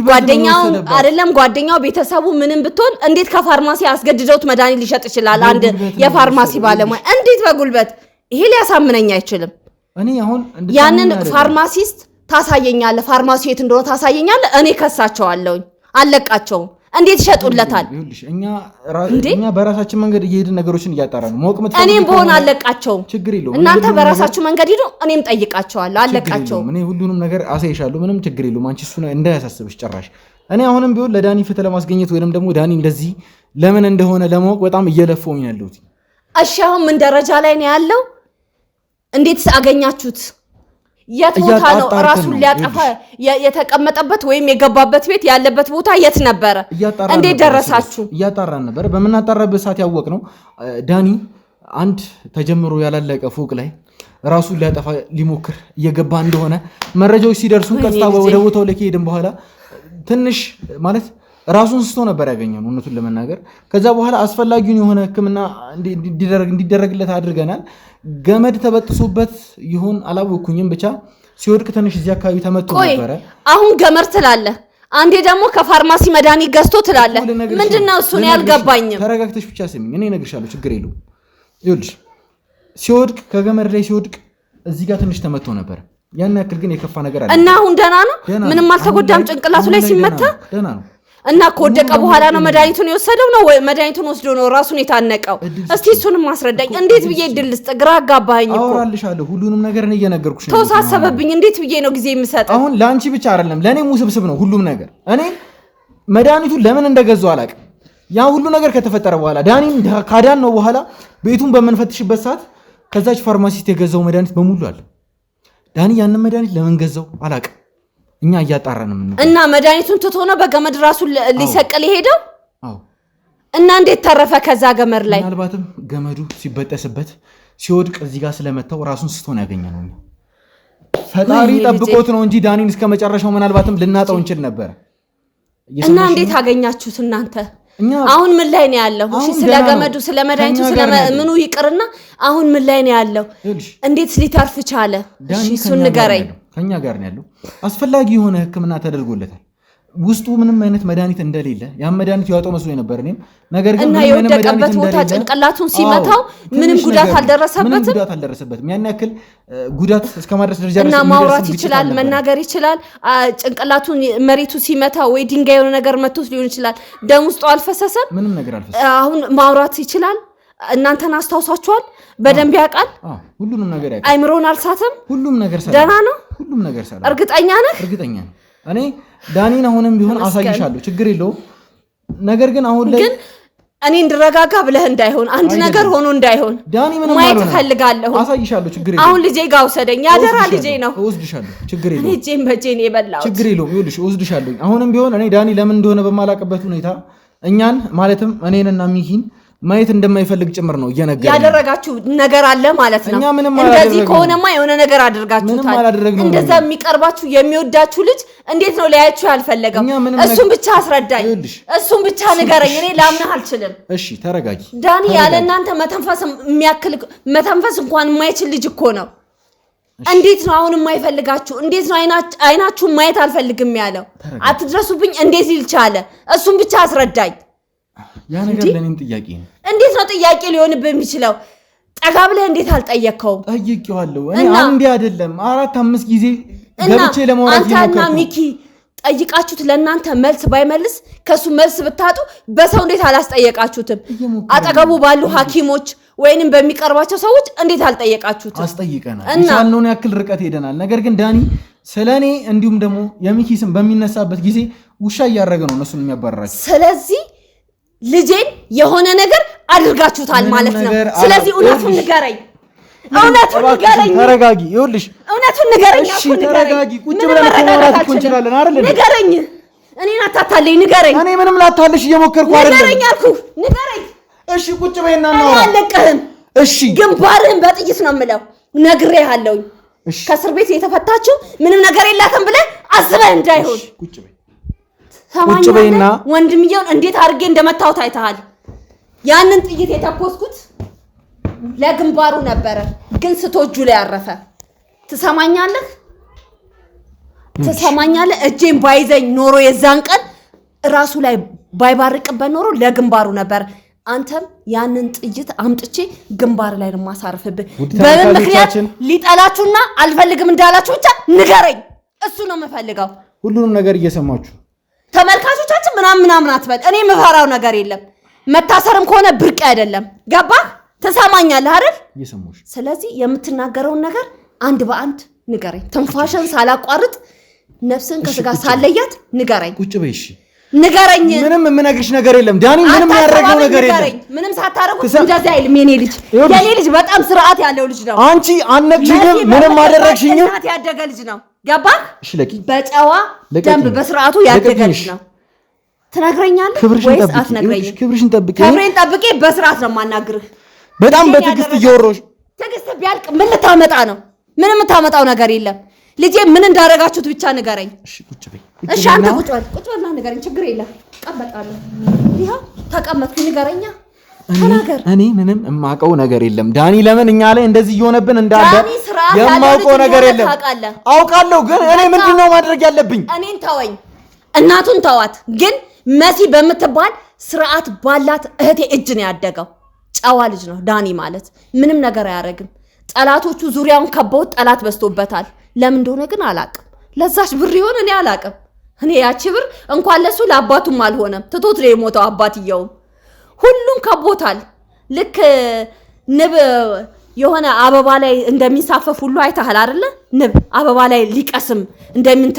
ጓደኛው አይደለም ጓደኛው ቤተሰቡ ምንም ብትሆን እንዴት ከፋርማሲ አስገድደውት መድኃኒት ሊሸጥ ይችላል? አንድ የፋርማሲ ባለሙያ እንዴት በጉልበት? ይሄ ሊያሳምነኝ አይችልም። እኔ አሁን ያንን ፋርማሲስት ታሳየኛለህ፣ ፋርማሲው የት እንደሆነ ታሳየኛለህ። እኔ ከሳቸዋለሁኝ፣ አለቃቸውም። እንዴት ይሸጡለታል? እኛ በራሳችን መንገድ እየሄድን ነገሮችን እያጣራን ነው። ሞቅ ምትፈልጊ እኔም በሆነ አለቃቸውም። ችግር የለውም። እናንተ በራሳችሁ መንገድ ሂዱ፣ እኔም ጠይቃቸዋለሁ፣ አለቃቸውም። እኔ ሁሉንም ነገር አሳይሻለሁ። ምንም ችግር የለውም። አንቺ እሱ እንዳያሳስብሽ ጭራሽ። እኔ አሁንም ቢሆን ለዳኒ ፍትህ ለማስገኘት ወይንም ደግሞ ዳኒ እንደዚህ ለምን እንደሆነ ለማወቅ በጣም እየለፈውኝ ያለሁት። እሺ አሁን ምን ደረጃ ላይ ነው ያለው? እንዴት አገኛችሁት? የት ቦታ ነው ራሱን ሊያጠፋ የተቀመጠበት ወይም የገባበት ቤት ያለበት ቦታ የት ነበረ? እንዴት ደረሳችሁ? እያጣራን ነበር። በምናጣራበት ሰዓት ያወቅነው ዳኒ አንድ ተጀምሮ ያላለቀ ፎቅ ላይ ራሱን ሊያጠፋ ሊሞክር እየገባ እንደሆነ መረጃዎች ሲደርሱን ቀጥታ ወደ ቦታው ለከሄድን በኋላ ትንሽ ማለት ራሱን ስቶ ነበር ያገኘነው እውነቱን ለመናገር። ከዛ በኋላ አስፈላጊውን የሆነ ሕክምና እንዲደረግለት አድርገናል። ገመድ ተበጥሶበት ይሁን አላወኩኝም፣ ብቻ ሲወድቅ ትንሽ እዚህ አካባቢ ተመቶ ነበረ። አሁን ገመድ ትላለህ፣ አንዴ ደግሞ ከፋርማሲ መድኃኒት ገዝቶ ትላለህ። ምንድነው እሱ? ነው ያልገባኝም። ተረጋግተሽ ብቻ ስሚኝ፣ እኔ እነግርሻለሁ፣ ችግር የለውም። ይኸውልሽ ሲወድቅ ከገመድ ላይ ሲወድቅ እዚህ ጋር ትንሽ ተመቶ ነበር። ያን ያክል ግን የከፋ ነገር አለ እና አሁን ደህና ነው፣ ምንም አልተጎዳም። ጭንቅላቱ ላይ ሲመታ ደህና ነው። እና ከወደቀ በኋላ ነው መድኃኒቱን የወሰደው ነው ወይ መድኃኒቱን ወስዶ ነው ራሱን የታነቀው? እስቲ እሱንም ማስረዳኝ። እንዴት ብዬ ድል ልስጥ? ግራ አጋባኸኝ እኮ። አወራልሻለሁ፣ ሁሉንም ነገር እኔ እየነገርኩሽ ነው። ተወሳሰበብኝ። እንዴት ብዬ ነው ጊዜ የምሰጠው? አሁን ለአንቺ ብቻ አይደለም ለእኔም ውስብስብ ነው ሁሉም ነገር። እኔ መድኃኒቱን ለምን እንደገዛው አላውቅም። ያ ሁሉ ነገር ከተፈጠረ በኋላ ዳኒን ካዳን ነው በኋላ ቤቱን በምንፈትሽበት ሰዓት ከዛች ፋርማሲስት የገዛው መድኃኒት በሙሉ አለ። ዳኒ ያንን መድኃኒት ለምን ገዛው አላውቅም። እኛ እያጣራን ነው እና መድኃኒቱን ትቶ ነው በገመድ ራሱን ሊሰቅል ሄደው። አዎ። እና እንዴት ተረፈ ከዛ ገመድ ላይ? ምናልባትም ገመዱ ሲበጠስበት ሲወድቅ እዚህ ጋር ስለመታው ራሱን ስቶ ነው ያገኘነው። ፈጣሪ ጠብቆት ነው እንጂ ዳኒን እስከ መጨረሻው ምናልባትም ልናጣው እንችል ነበር። እና እንዴት አገኛችሁት እናንተ? አሁን ምን ላይ ነው ያለው? እሺ ስለ ገመዱ ስለ መድኃኒቱ ስለ ምኑ ይቅርና አሁን ምን ላይ ነው ያለው? እንዴት ሊተርፍ ቻለ? እሺ እሱን ንገረኝ። ከኛ ጋር ነው ያለው። አስፈላጊ የሆነ ሕክምና ተደርጎለታል። ውስጡ ምንም አይነት መድኃኒት እንደሌለ ያን መድኃኒት ያወጣው መስሎ ነበር እኔም። ነገር ግን እና የወደቀበት ቦታ ጭንቅላቱን ሲመታው ምንም ጉዳት አልደረሰበትም። ያን ያክል ጉዳት እስከማድረስ ደረጃ እና ማውራት ይችላል፣ መናገር ይችላል። ጭንቅላቱን መሬቱ ሲመታ ወይ ድንጋይ የሆነ ነገር መቶት ሊሆን ይችላል። ደም ውስጡ አልፈሰሰም፣ ምንም ነገር አልፈሰሰም። አሁን ማውራት ይችላል። እናንተን አስታውሳችኋል፣ በደንብ ያውቃል። ሁሉንም ነገር ያውቃል። አይምሮን አልሳተም። ሁሉም ነገር ሰላም፣ ደህና ነው። ሁሉም ነገር ሰላም። እርግጠኛ ነህ? እርግጠኛ ነኝ። እኔ ዳኒን አሁንም ቢሆን አሳይሻለሁ፣ ችግር የለውም። ነገር ግን አሁን ላይ እኔ እንድረጋጋ ብለህ እንዳይሆን አንድ ነገር ሆኖ እንዳይሆን ዳኒ ምንም ማየት ፈልጋለሁ። አሳይሻለሁ፣ ችግር የለውም። አሁን ልጄ ጋር ውሰደኝ፣ ያደራ ልጄ ነው። እወስድሻለሁ፣ ችግር የለውም። ልጄን በጄን የበላው ችግር የለውም። ይኸውልሽ እወስድሻለሁ። አሁንም ቢሆን እኔ ዳኒ ለምን እንደሆነ በማላውቅበት ሁኔታ እኛን ማለትም እኔንና ሚኪን ማየት እንደማይፈልግ ጭምር ነው እየነገረኝ። ያደረጋችሁ ነገር አለ ማለት ነው። እንደዚህ ከሆነማ የሆነ ነገር አድርጋችሁታል። እንደዛ የሚቀርባችሁ የሚወዳችሁ ልጅ እንዴት ነው ሊያያችሁ ያልፈለገው? እሱን ብቻ አስረዳኝ፣ እሱን ብቻ ንገረኝ። እኔ ላምንህ አልችልም። እሺ ተረጋጊ። ዳኒ ያለ እናንተ መተንፈስ እንኳን የማይችል ልጅ እኮ ነው። እንዴት ነው አሁን የማይፈልጋችሁ? እንዴት ነው አይናችሁን ማየት አልፈልግም ያለው? አትድረሱብኝ እንዴት ይልቻለ? እሱን ብቻ አስረዳኝ። ያ ነገር ለኔም ጥያቄ ነው። እንዴት ነው ጥያቄ ሊሆንብህ የሚችለው? ጠጋ ብለህ እንዴት አልጠየቅከውም? ጠይቄዋለሁ። እኔ አንዴ አይደለም 4-5 ጊዜ ገብቼ ለማውራት ይሞክራል። አንተና ሚኪ ጠይቃችሁት ለእናንተ መልስ ባይመልስ ከሱ መልስ ብታጡ በሰው እንዴት አላስጠየቃችሁትም? አጠገቡ ባሉ ሐኪሞች ወይንም በሚቀርባቸው ሰዎች እንዴት አልጠየቃችሁትም? አስጠይቀናል። የቻልነውን ያክል ርቀት ሄደናል። ነገር ግን ዳኒ ስለኔ እንዲሁም ደግሞ የሚኪ ስም በሚነሳበት ጊዜ ውሻ እያደረገ ነው እነሱን የሚያባረራቸው። ስለዚህ ልጄን የሆነ ነገር አድርጋችሁታል ማለት ነው። ስለዚህ እውነቱን ንገረኝ፣ እውነቱን ንገረኝ። ተረጋጊ። ይኸውልሽ እውነቱን ንገረኝ። እሺ ተረጋጊ። ቁጭ ብለን ማውራት እኮ እንችላለን አይደል? ንገረኝ። እኔን አታታለኝ፣ ንገረኝ። እኔ ምንም ላታልሽ እየሞከርኩ አይደለም። ንገረኝ አልኩህ፣ ንገረኝ። እሺ ቁጭ በይና እናውራ። አለቀህም። እሺ ግንባርህን በጥይት ነው የምለው። ነግሬሃለሁኝ። ከእስር ቤት የተፈታችው ምንም ነገር የላትም ብለህ አስበህ እንዳይሆን። ቁጭ በይ ቁጭ በይና ወንድምየውን እንዴት አድርጌ እንደመታው ታይተሃል። ያንን ጥይት የተኮስኩት ለግንባሩ ነበረ፣ ግን ስቶጁ ላይ አረፈ። ትሰማኛለህ? እጄን ባይዘኝ ኖሮ የዛን ቀን ራሱ ላይ ባይባርቅበት ኖሮ ለግንባሩ ነበር። አንተም ያንን ጥይት አምጥቼ ግንባር ላይ ነው ማሳረፍብህ። በምን ምክንያት ሊጠላችሁና አልፈልግም እንዳላችሁ ብቻ ንገረኝ። እሱ ነው የምፈልገው። ሁሉንም ነገር እየሰማችሁ ተመልካቾቻችን ምናምን አትበል። እኔ የምፈራው ነገር የለም። መታሰርም ከሆነ ብርቅ አይደለም። ገባህ? ትሰማኛለህ አይደል? እየሰማሁሽ። ስለዚህ የምትናገረውን ነገር አንድ በአንድ ንገረኝ። ትንፋሽን ሳላቋርጥ ነፍስን ከስጋ ሳለያት ንገረኝ። ቁጭ በይ እሺ። ንገረኝ። ምንም የምነግርሽ ነገር የለም ዳኒ። ምንም ያደረገው ነገር የለም። ምንም ሳታረጉ እንደዚህ አይልም። የኔ ልጅ በጣም ስርዓት ያለው ልጅ ነው። አንቺ አነግሽኝም፣ ምንም አደረግሽኝም። እናት ያደገ ልጅ ነው። ገባህ? እሺ ለቂ በጨዋ ደንብ በስርዓቱ ያደገ ልጅ ነው። ትነግረኛለህ ወይስ አትነግረኝም? ክብርሽን ጠብቂ። ክብሬን ጠብቄ በስርዓት ነው የማናግርህ። በጣም በትዕግስት እየወሮሽ ትዕግስት ቢያልቅ ምን ልታመጣ ነው? ምንም የምታመጣው ነገር የለም። ልጄ ምን እንዳደረጋችሁት ብቻ ንገረኝ። እሺ ቁጭ በይ። እሺ አንተ ቁጭ በልና ንገረኝ። ችግር የለም እቀመጣለሁ። ይኸው ተቀመጥኩ። ንገረኛ ተናገር። እኔ ምንም የማውቀው ነገር የለም ዳኒ። ለምን እኛ ላይ እንደዚህ እየሆነብን እንዳለ የማውቀው ነገር የለም። አውቃለሁ ግን እኔ ምንድነው ማድረግ ያለብኝ? እኔን ተወኝ፣ እናቱን ተዋት። ግን መሲ በምትባል ስርዓት ባላት እህቴ እጅ ነው ያደገው። ጨዋ ልጅ ነው ዳኒ ማለት። ምንም ነገር አያረግም። ጠላቶቹ ዙሪያውን ከበውት ጠላት በዝቶበታል። ለምን እንደሆነ ግን አላቅም። ለዛች ብር ይሆን እኔ አላቅም። እኔ ያቺ ብር እንኳን ለሱ ለአባቱም አልሆነም። ትቶት ነው የሞተው አባትየውም። ሁሉም ከቦታል። ልክ ንብ የሆነ አበባ ላይ እንደሚሳፈፍ ሁሉ አይተሃል አይደለ? ንብ አበባ ላይ ሊቀስም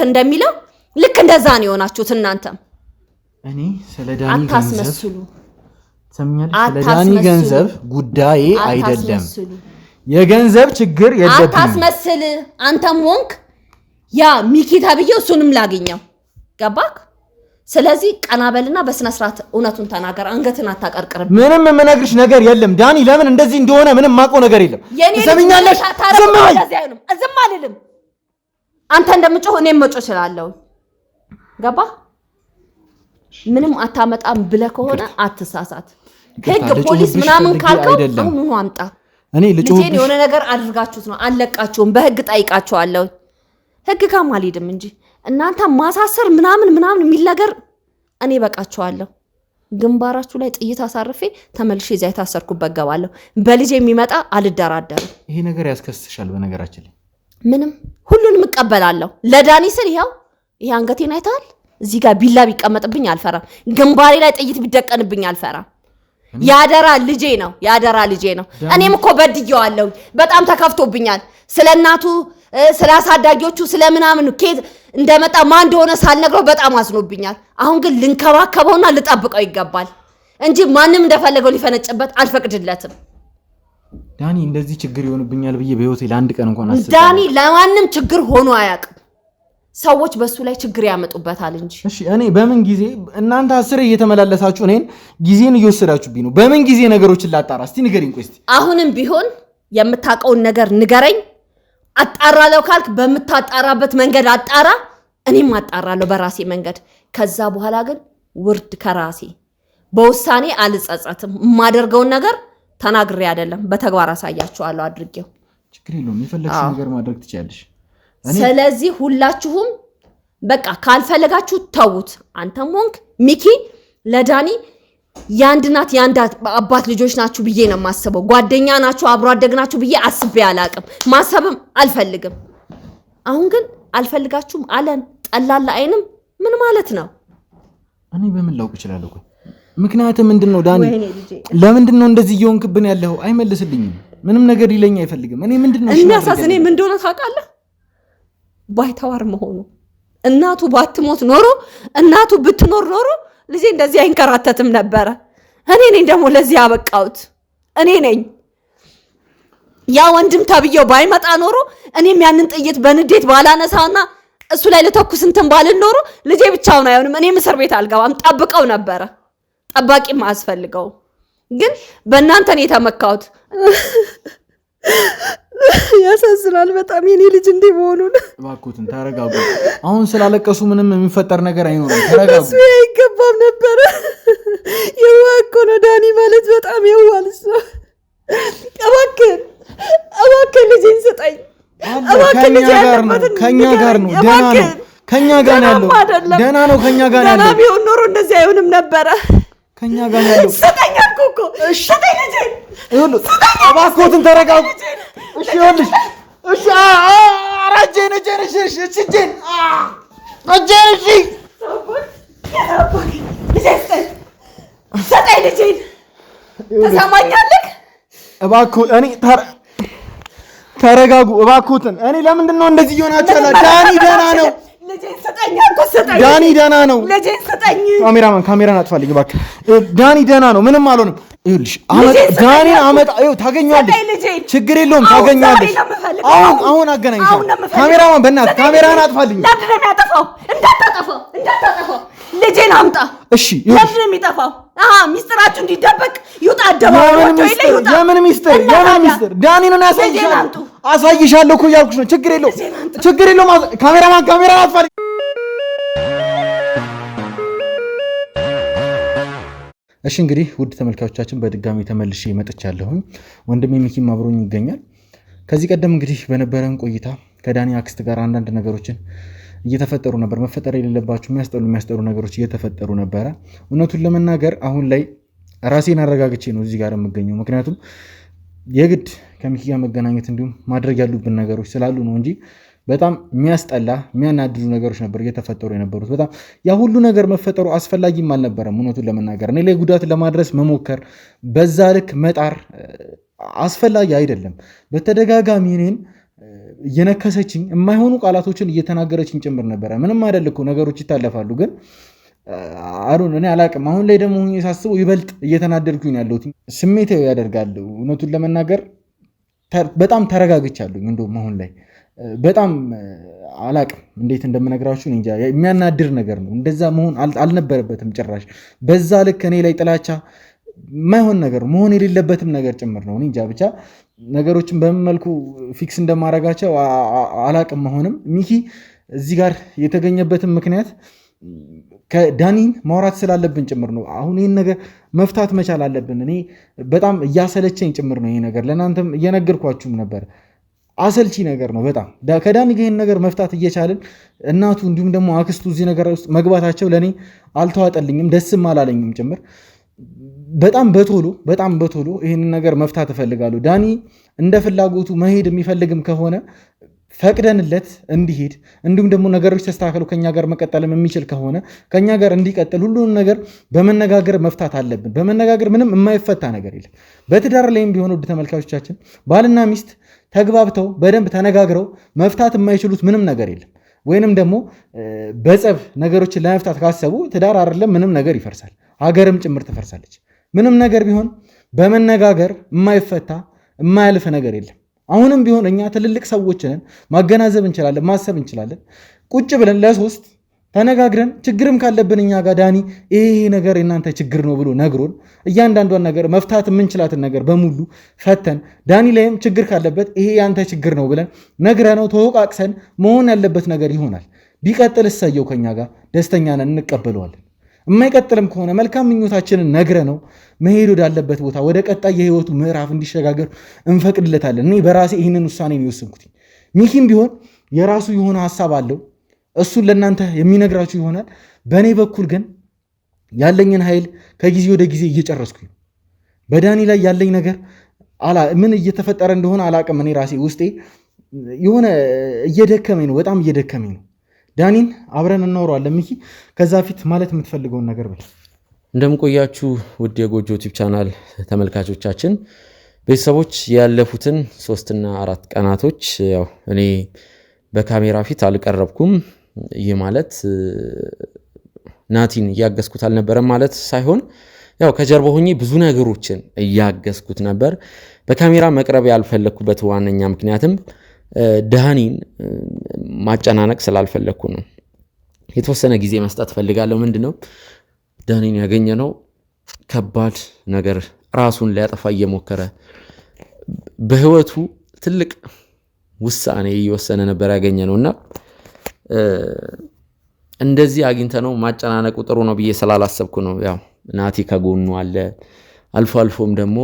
እንደሚለው ልክ እንደዛ ነው የሆናችሁት እናንተም። እኔ ስለ ዳኒ ገንዘብ ሰምኛለሁ። ስለ ዳኒ ገንዘብ ጉዳይ አይደለም። የገንዘብ ችግር የለብኝም። አታስመስል። አንተም ወንክ ያ ሚኪ ተብዬው እሱንም ላገኘው ገባክ? ስለዚህ ቀናበልና በስነ ስርዓት እውነቱን ተናገር። አንገትን አታቀርቅርም። ምንም የምነግርሽ ነገር የለም ዳኒ። ለምን እንደዚህ እንደሆነ ምንም ማውቀው ነገር የለም። ትሰሚኛለሽ? ዝም አልልም። አንተ እንደምጮህ እኔም መጮህ እችላለሁ። ገባ? ምንም አታመጣም ብለህ ከሆነ አትሳሳት። ህግ ፖሊስ ምናምን ካልከው አሁን አምጣ። እኔ ልጆቼን የሆነ ነገር አድርጋችሁት ነው አለቃችሁም። በህግ ጠይቃችኋለሁ። ህግ ጋር አልሄድም እንጂ እናንተ ማሳሰር ምናምን የሚል ነገር እኔ በቃችኋለሁ። ግንባራችሁ ላይ ጥይት አሳርፌ ተመልሼ እዚያ የታሰርኩበት ገባለሁ። በልጅ የሚመጣ አልደራደርም። ይሄ ነገር ያስከስሻል። በነገራችን ላይ ምንም ሁሉንም እቀበላለሁ። ለዳኒ ስል ይሄ አንገቴን አይተሃል? እዚህ ጋር ቢላ ቢቀመጥብኝ አልፈራም። ግንባሬ ላይ ጥይት ቢደቀንብኝ አልፈራም። ያደራ ልጄ ነው። እኔም እኮ በድየዋለሁ። በጣም ተከፍቶብኛል። ስለ እናቱ ስለ አሳዳጊዎቹ ስለምናምን ኬት እንደመጣ ማን እንደሆነ ሳልነግረው በጣም አዝኖብኛል። አሁን ግን ልንከባከበውና ልጠብቀው ይገባል እንጂ ማንም እንደፈለገው ሊፈነጭበት አልፈቅድለትም። ዳኒ እንደዚህ ችግር ይሆንብኛል ብዬ በህይወቴ ለአንድ ቀን እንኳን አስቤ ዳኒ ለማንም ችግር ሆኖ አያውቅም። ሰዎች በሱ ላይ ችግር ያመጡበታል እንጂ። እሺ እኔ በምን ጊዜ እናንተ አስሬ እየተመላለሳችሁ እኔን ጊዜን እየወሰዳችሁብኝ ነው? በምን ጊዜ ነገሮችን ላጣራ? እስቲ ንገሪኝ። ቆይ እስቲ አሁንም ቢሆን የምታውቀውን ነገር ንገረኝ። አጣራለሁ ካልክ በምታጣራበት መንገድ አጣራ። እኔም አጣራለሁ በራሴ መንገድ። ከዛ በኋላ ግን ውርድ ከራሴ በውሳኔ አልጸጸትም። የማደርገውን ነገር ተናግሬ አይደለም በተግባር አሳያችኋለሁ አድርጌው። ችግር የለውም። የፈለግሽ ነገር ማድረግ ትችያለሽ። ስለዚህ ሁላችሁም በቃ ካልፈለጋችሁ ተውት። አንተም ሆንክ ሚኪ ለዳኒ የአንድ እናት የአንድ አባት ልጆች ናችሁ ብዬ ነው የማስበው። ጓደኛ ናችሁ፣ አብሮ አደግ ናችሁ ብዬ አስቤ አላቅም፣ ማሰብም አልፈልግም። አሁን ግን አልፈልጋችሁም አለን። ጠላላ አይንም ምን ማለት ነው? እኔ በምን ላውቅ እችላለሁ? ምክንያቱም ምንድነው ዳኒ? ለምንድነው እንደዚህ እየሆንክብን ያለው? አይመልስልኝም። ምንም ነገር ይለኝ አይፈልግም። እኔ ምንድነው የሚያሳዝነኝ ምን እንደሆነ ታውቃለህ? ባይተዋር መሆኑ። እናቱ ባትሞት ኖሮ እናቱ ብትኖር ኖሮ ልጄ እንደዚህ አይንከራተትም ነበረ። እኔ ነኝ ደግሞ ለዚህ ያበቃሁት እኔ ነኝ። ያ ወንድም ተብዬው ባይመጣ ኖሮ እኔም ያንን ጥይት በንዴት ባላነሳና እሱ ላይ ለተኩስ እንትን ባልን ኖሮ ልጄ ብቻውን አይሆንም። እኔም እስር ቤት አልገባም። ጠብቀው ነበረ። ጠባቂም አያስፈልገው። ግን በእናንተ ነው የተመካሁት። ያሳዝናል በጣም የኔ ልጅ እንዲህ መሆኑን። እባክዎትን ተረጋጉ። አሁን ስላለቀሱ ምንም የሚፈጠር ነገር አይኖርም። ተረጋጉ። እሱ አይገባም ነበረ። የዋህ እኮ ነው ዳኒ ማለት በጣም የዋህ ልጅ ነው። እባክህ ልጄን ስጠኝ። እባክህ ልጄ ያለበትን ከኛ ጋር ነው። ደህና ነው። ከኛ ጋር ነው ያለው። ደህና ነው። ከኛ ጋር ነው ያለው። ደህና ቢሆን ኖሮ እንደዚህ አይሆንም ነበረ። ከኛ ጋር ነው ያለው። ስጠኝ አልኩህ እኮ። ስጠኝ ልጄን። እባክዎትን ተረጋጉ። እሺ ይኸውልሽ፣ እሺ አራጄን እጄን እሺ እጄን እሺ ስጠኝ ልጄን። ትሰማኛለህ? እባክዎ እኔ ተረጋጉ እባክዎትን። እኔ ለምንድን ነው እንደዚህ እየሆናችሁ ያላችሁ? ዳኒ ደህና ነው። ልጄን ስጠኝ አልኩህ። ስጠኝ። ዳኒ ደህና ነው። ልጄን ስጠኝ። ካሜራን አጥፋልኝ እባክህ። ዳኒ ደህና ነው። ምንም አልሆንም። ይኸውልሽ ዳኒን አመጣ። ይኸው ታገኘዋለሽ። ችግር የለውም ታገኘዋለሽ። አሁን አገናኝሻለሁ። ካሜራማን በእናትህ ካሜራን አጥፋልኝ። ለምንድን ነው የሚያጠፋው? እንዳታጠፋው። ልጄን አምጣ። እሺ ለምንድን ነው የሚጠፋው? ሚስጥራችሁ እንዲደበቅ ይውጣ አደባባይ ወጥቶ ይለዩታ የምን ሚስጥር ዳኒን ነው አሳይሻለሁ እኮ እያልኩሽ ነው ችግር የለውም ካሜራማን አጥፋ እሺ እንግዲህ ውድ ተመልካቾቻችን በድጋሚ ተመልሼ መጥቻለሁኝ ወንድሜ ሚኪም አብሮኝ ይገኛል ከዚህ ቀደም እንግዲህ በነበረን ቆይታ ከዳኒ አክስት ጋር አንዳንድ ነገሮችን እየተፈጠሩ ነበር መፈጠር የሌለባቸው የሚያስጠሉ ነገሮች እየተፈጠሩ ነበር እውነቱን ለመናገር አሁን ላይ ራሴን አረጋግጬ ነው እዚህ ጋር የምገኘው ምክንያቱም የግድ ከሚኪ ጋር መገናኘት እንዲሁም ማድረግ ያሉብን ነገሮች ስላሉ ነው እንጂ በጣም የሚያስጠላ የሚያናድዱ ነገሮች ነበር እየተፈጠሩ የነበሩት በጣም ያ ሁሉ ነገር መፈጠሩ አስፈላጊም አልነበረም እውነቱን ለመናገር እኔ ላይ ጉዳት ለማድረስ መሞከር በዛ ልክ መጣር አስፈላጊ አይደለም በተደጋጋሚ እኔን እየነከሰችኝ የማይሆኑ ቃላቶችን እየተናገረችኝ ጭምር ነበረ ምንም አይደል እኮ ነገሮች ይታለፋሉ ግን እኔ አላቅም አሁን ላይ ደግሞ ሳስበው ይበልጥ እየተናደድኩኝ ያለሁት ስሜታዊ ያደርጋል እውነቱን ለመናገር በጣም ተረጋግቻለሁ እንደውም አሁን ላይ በጣም አላቅም እንዴት እንደምነግራችሁ እንጃ የሚያናድር ነገር ነው እንደዛ መሆን አልነበረበትም ጭራሽ በዛ ልክ እኔ ላይ ጥላቻ ማይሆን ነገር መሆን የሌለበትም ነገር ጭምር ነው እንጃ ብቻ ነገሮችን በምን መልኩ ፊክስ እንደማረጋቸው አላቅም መሆንም ሚኪ እዚህ ጋር የተገኘበትን ምክንያት ከዳኒን ማውራት ስላለብን ጭምር ነው አሁን ይሄን ነገር መፍታት መቻል አለብን እኔ በጣም እያሰለቸኝ ጭምር ነው ይሄ ነገር ለናንተም እየነገርኳችሁም ነበር አሰልቺ ነገር ነው በጣም ከዳኒ ጋር ይሄን ነገር መፍታት እየቻልን እናቱ እንዲሁም ደግሞ አክስቱ እዚህ ነገር ውስጥ መግባታቸው ለኔ አልተዋጠልኝም ደስም አላለኝም ጭምር በጣም በቶሎ ይሄንን ነገር መፍታት እፈልጋለሁ ዳኒ እንደ ፍላጎቱ መሄድ የሚፈልግም ከሆነ ፈቅደንለት እንዲሄድ እንዲሁም ደግሞ ነገሮች ተስተካክለው ከኛ ጋር መቀጠልም የሚችል ከሆነ ከኛ ጋር እንዲቀጥል ሁሉንም ነገር በመነጋገር መፍታት አለብን በመነጋገር ምንም የማይፈታ ነገር የለም በትዳር ላይም ቢሆን ውድ ተመልካቾቻችን ባልና ሚስት ተግባብተው በደንብ ተነጋግረው መፍታት የማይችሉት ምንም ነገር የለም ወይንም ደግሞ በጸብ ነገሮችን ለመፍታት ካሰቡ ትዳር አይደለም ምንም ነገር ይፈርሳል ሀገርም ጭምር ትፈርሳለች ምንም ነገር ቢሆን በመነጋገር የማይፈታ የማያልፍ ነገር የለም አሁንም ቢሆን እኛ ትልልቅ ሰዎች ነን ማገናዘብ እንችላለን ማሰብ እንችላለን ቁጭ ብለን ለሶስት ተነጋግረን ችግርም ካለብን እኛ ጋር ዳኒ ይሄ ነገር እናንተ ችግር ነው ብሎ ነግሮን እያንዳንዷን ነገር መፍታት የምንችላትን ነገር በሙሉ ፈተን ዳኒ ላይም ችግር ካለበት ይሄ ያንተ ችግር ነው ብለን ነግረነው ተወቃቅሰን መሆን ያለበት ነገር ይሆናል ቢቀጥል እሰየው ከኛ ጋር ደስተኛ ነን እንቀበለዋለን የማይቀጥልም ከሆነ መልካም ምኞታችንን ነግረነው መሄድ ወዳለበት ቦታ ወደ ቀጣይ የህይወቱ ምዕራፍ እንዲሸጋገር እንፈቅድለታለን እኔ በራሴ ይህንን ውሳኔ ነው የወሰንኩት ሚኪም ቢሆን የራሱ የሆነ ሐሳብ አለው እሱን ለእናንተ የሚነግራችሁ ይሆናል በእኔ በኩል ግን ያለኝን ኃይል ከጊዜ ወደ ጊዜ እየጨረስኩኝ በዳኒ ላይ ያለኝ ነገር ምን እየተፈጠረ እንደሆነ አላቅም እኔ ራሴ ውስጤ የሆነ እየደከመኝ ነው በጣም እየደከመኝ ነው ዳኒን አብረን እናወራለን ሚኪ ከዛ ፊት ማለት የምትፈልገውን ነገር በል እንደምቆያችሁ ውድ የጎጆ ዩቲዩብ ቻናል ተመልካቾቻችን ቤተሰቦች ያለፉትን 3 እና 4 ቀናቶች ያው እኔ በካሜራ ፊት አልቀረብኩም ይህ ማለት ናቲን እያገዝኩት አልነበረም ማለት ሳይሆን ያው ከጀርባ ሆኜ ብዙ ነገሮችን እያገዝኩት ነበር በካሜራ መቅረብ ያልፈለኩበት ዋነኛ ምክንያትም ዳኒን ማጨናነቅ ስላልፈለኩ ነው የተወሰነ ጊዜ መስጠት ፈልጋለሁ ምንድነው ዳኒን ያገኘነው ከባድ ነገር ራሱን ሊያጠፋ እየሞከረ በህይወቱ ትልቅ ውሳኔ እየወሰነ ነበር ያገኘነውና እንደዚህ አግኝተነው ማጨናነቁ ጥሩ ነው ብዬ ስላላሰብኩ ነው ያው ናቲ ከጎኑ አለ አልፎ አልፎም ደግሞ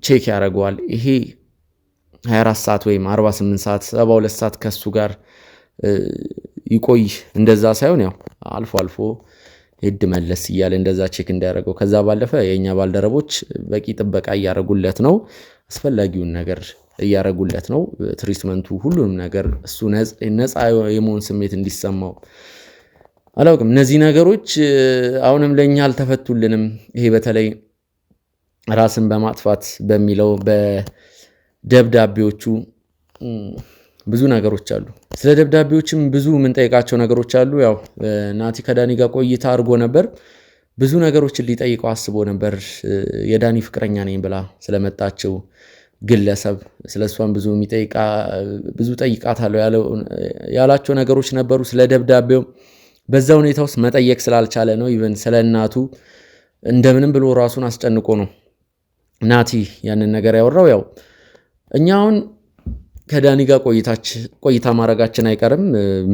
ቼክ ያደርገዋል ይሄ 24 ሰዓት ወይም 48 ሰዓት 72 ሰዓት ከሱ ጋር ይቆይ እንደዛ ሳይሆን ያው አልፎ አልፎ ሄድ መለስ ይያለ እንደዛ ቼክ እንዲያደርገው ከዛ ባለፈ የኛ ባልደረቦች በቂ ጥበቃ ያያረጉለት ነው አስፈላጊውን ነገር ያያረጉለት ነው ትሪትመንቱ ሁሉንም ነገር እሱ ነፃ የመሆን ስሜት እንዲሰማው አላውቅም እነዚህ ነገሮች አሁንም ለኛ አልተፈቱልንም ይሄ በተለይ ራስን በማጥፋት በሚለው በደብዳቤዎቹ ብዙ ነገሮች አሉ ስለ ደብዳቤዎችም ብዙ ምን ጠይቃቸው ነገሮች አሉ ያው ናቲ ከዳኒ ጋር ቆይታ አድርጎ ነበር ብዙ ነገሮችን ሊጠይቀው አስቦ ነበር የዳኒ ፍቅረኛ ነኝ ብላ ስለመጣቸው ግለሰብ ስለሷን ብዙ ጠይቃታለሁ ያላቸው ነገሮች ነበሩ ስለ ደብዳቤው በዛ ሁኔታ ውስጥ መጠየቅ ስላልቻለ ነው ኢቭን ስለ እናቱ እንደምንም ብሎ ራሱን አስጨንቆ ነው ናቲ ያንን ነገር ያወራው። ያው እኛ አሁን ከዳኒ ጋር ቆይታ ማድረጋችን አይቀርም።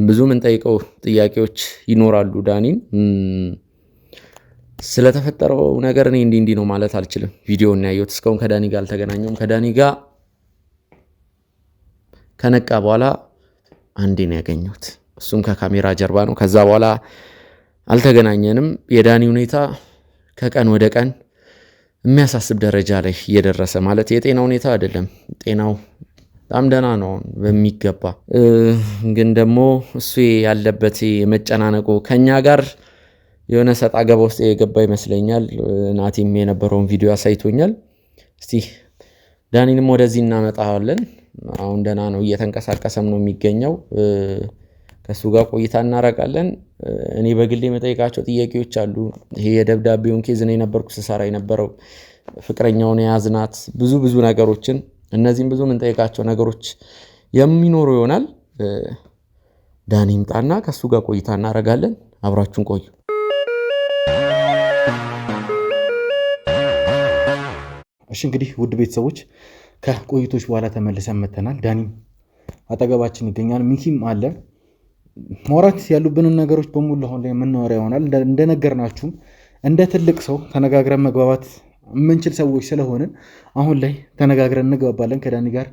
ብዙ የምንጠይቀው ጥያቄዎች ይኖራሉ። ዳኒን ስለተፈጠረው ነገር እኔ እንዲህ ነው ማለት አልችልም። ቪዲዮውን ያየሁት እስካሁን ከዳኒ ጋር አልተገናኘውም። ከዳኒ ጋር ከነቃ በኋላ አንዴ ነው ያገኘሁት፣ እሱም ከካሜራ ጀርባ ነው። ከዛ በኋላ አልተገናኘንም። የዳኒ ሁኔታ ከቀን ወደ ቀን የሚያሳስብ ደረጃ ላይ እየደረሰ ማለት የጤና ሁኔታ አይደለም፣ ጤናው በጣም ደህና ነው በሚገባ ግን ደግሞ እሱ ያለበት የመጨናነቁ ከኛ ጋር የሆነ ሰጣ ገባ ውስጥ የገባ ይመስለኛል። ናቲም የነበረውን ቪዲዮ አሳይቶኛል። እስቲ ዳኒንም ወደዚህ እናመጣዋለን። አሁን ደህና ነው፣ እየተንቀሳቀሰም ነው የሚገኘው። ከሱ ጋር ቆይታ እናረጋለን። እኔ በግሌ መጠይቃቸው ጥያቄዎች አሉ። ይሄ የደብዳቤውን ኬዝ ነው የነበርኩ ስሰራ የነበረው ፍቅረኛውን የያዝናት ብዙ ነገሮችን እነዚህም ብዙ የምንጠይቃቸው ነገሮች የሚኖሩ ይሆናል። ዳኒ ይምጣና ከሱ ጋር ቆይታ እናረጋለን። አብራችሁን ቆዩ። እሺ እንግዲህ ውድ ቤተሰቦች ከቆይቶች በኋላ ተመልሰን መተናል። ዳኒም አጠገባችን ይገኛል፣ ሚኪም አለ። ማውራት ያሉብንን ነገሮች በሙሉ አሁን ላይ የምናወራ ይሆናል። እንደነገርናችሁም እንደ ትልቅ ሰው ተነጋግረን መግባባት የምንችል ሰዎች ስለሆንን አሁን ላይ ተነጋግረን እንግባባለን። ከዳኒ ጋር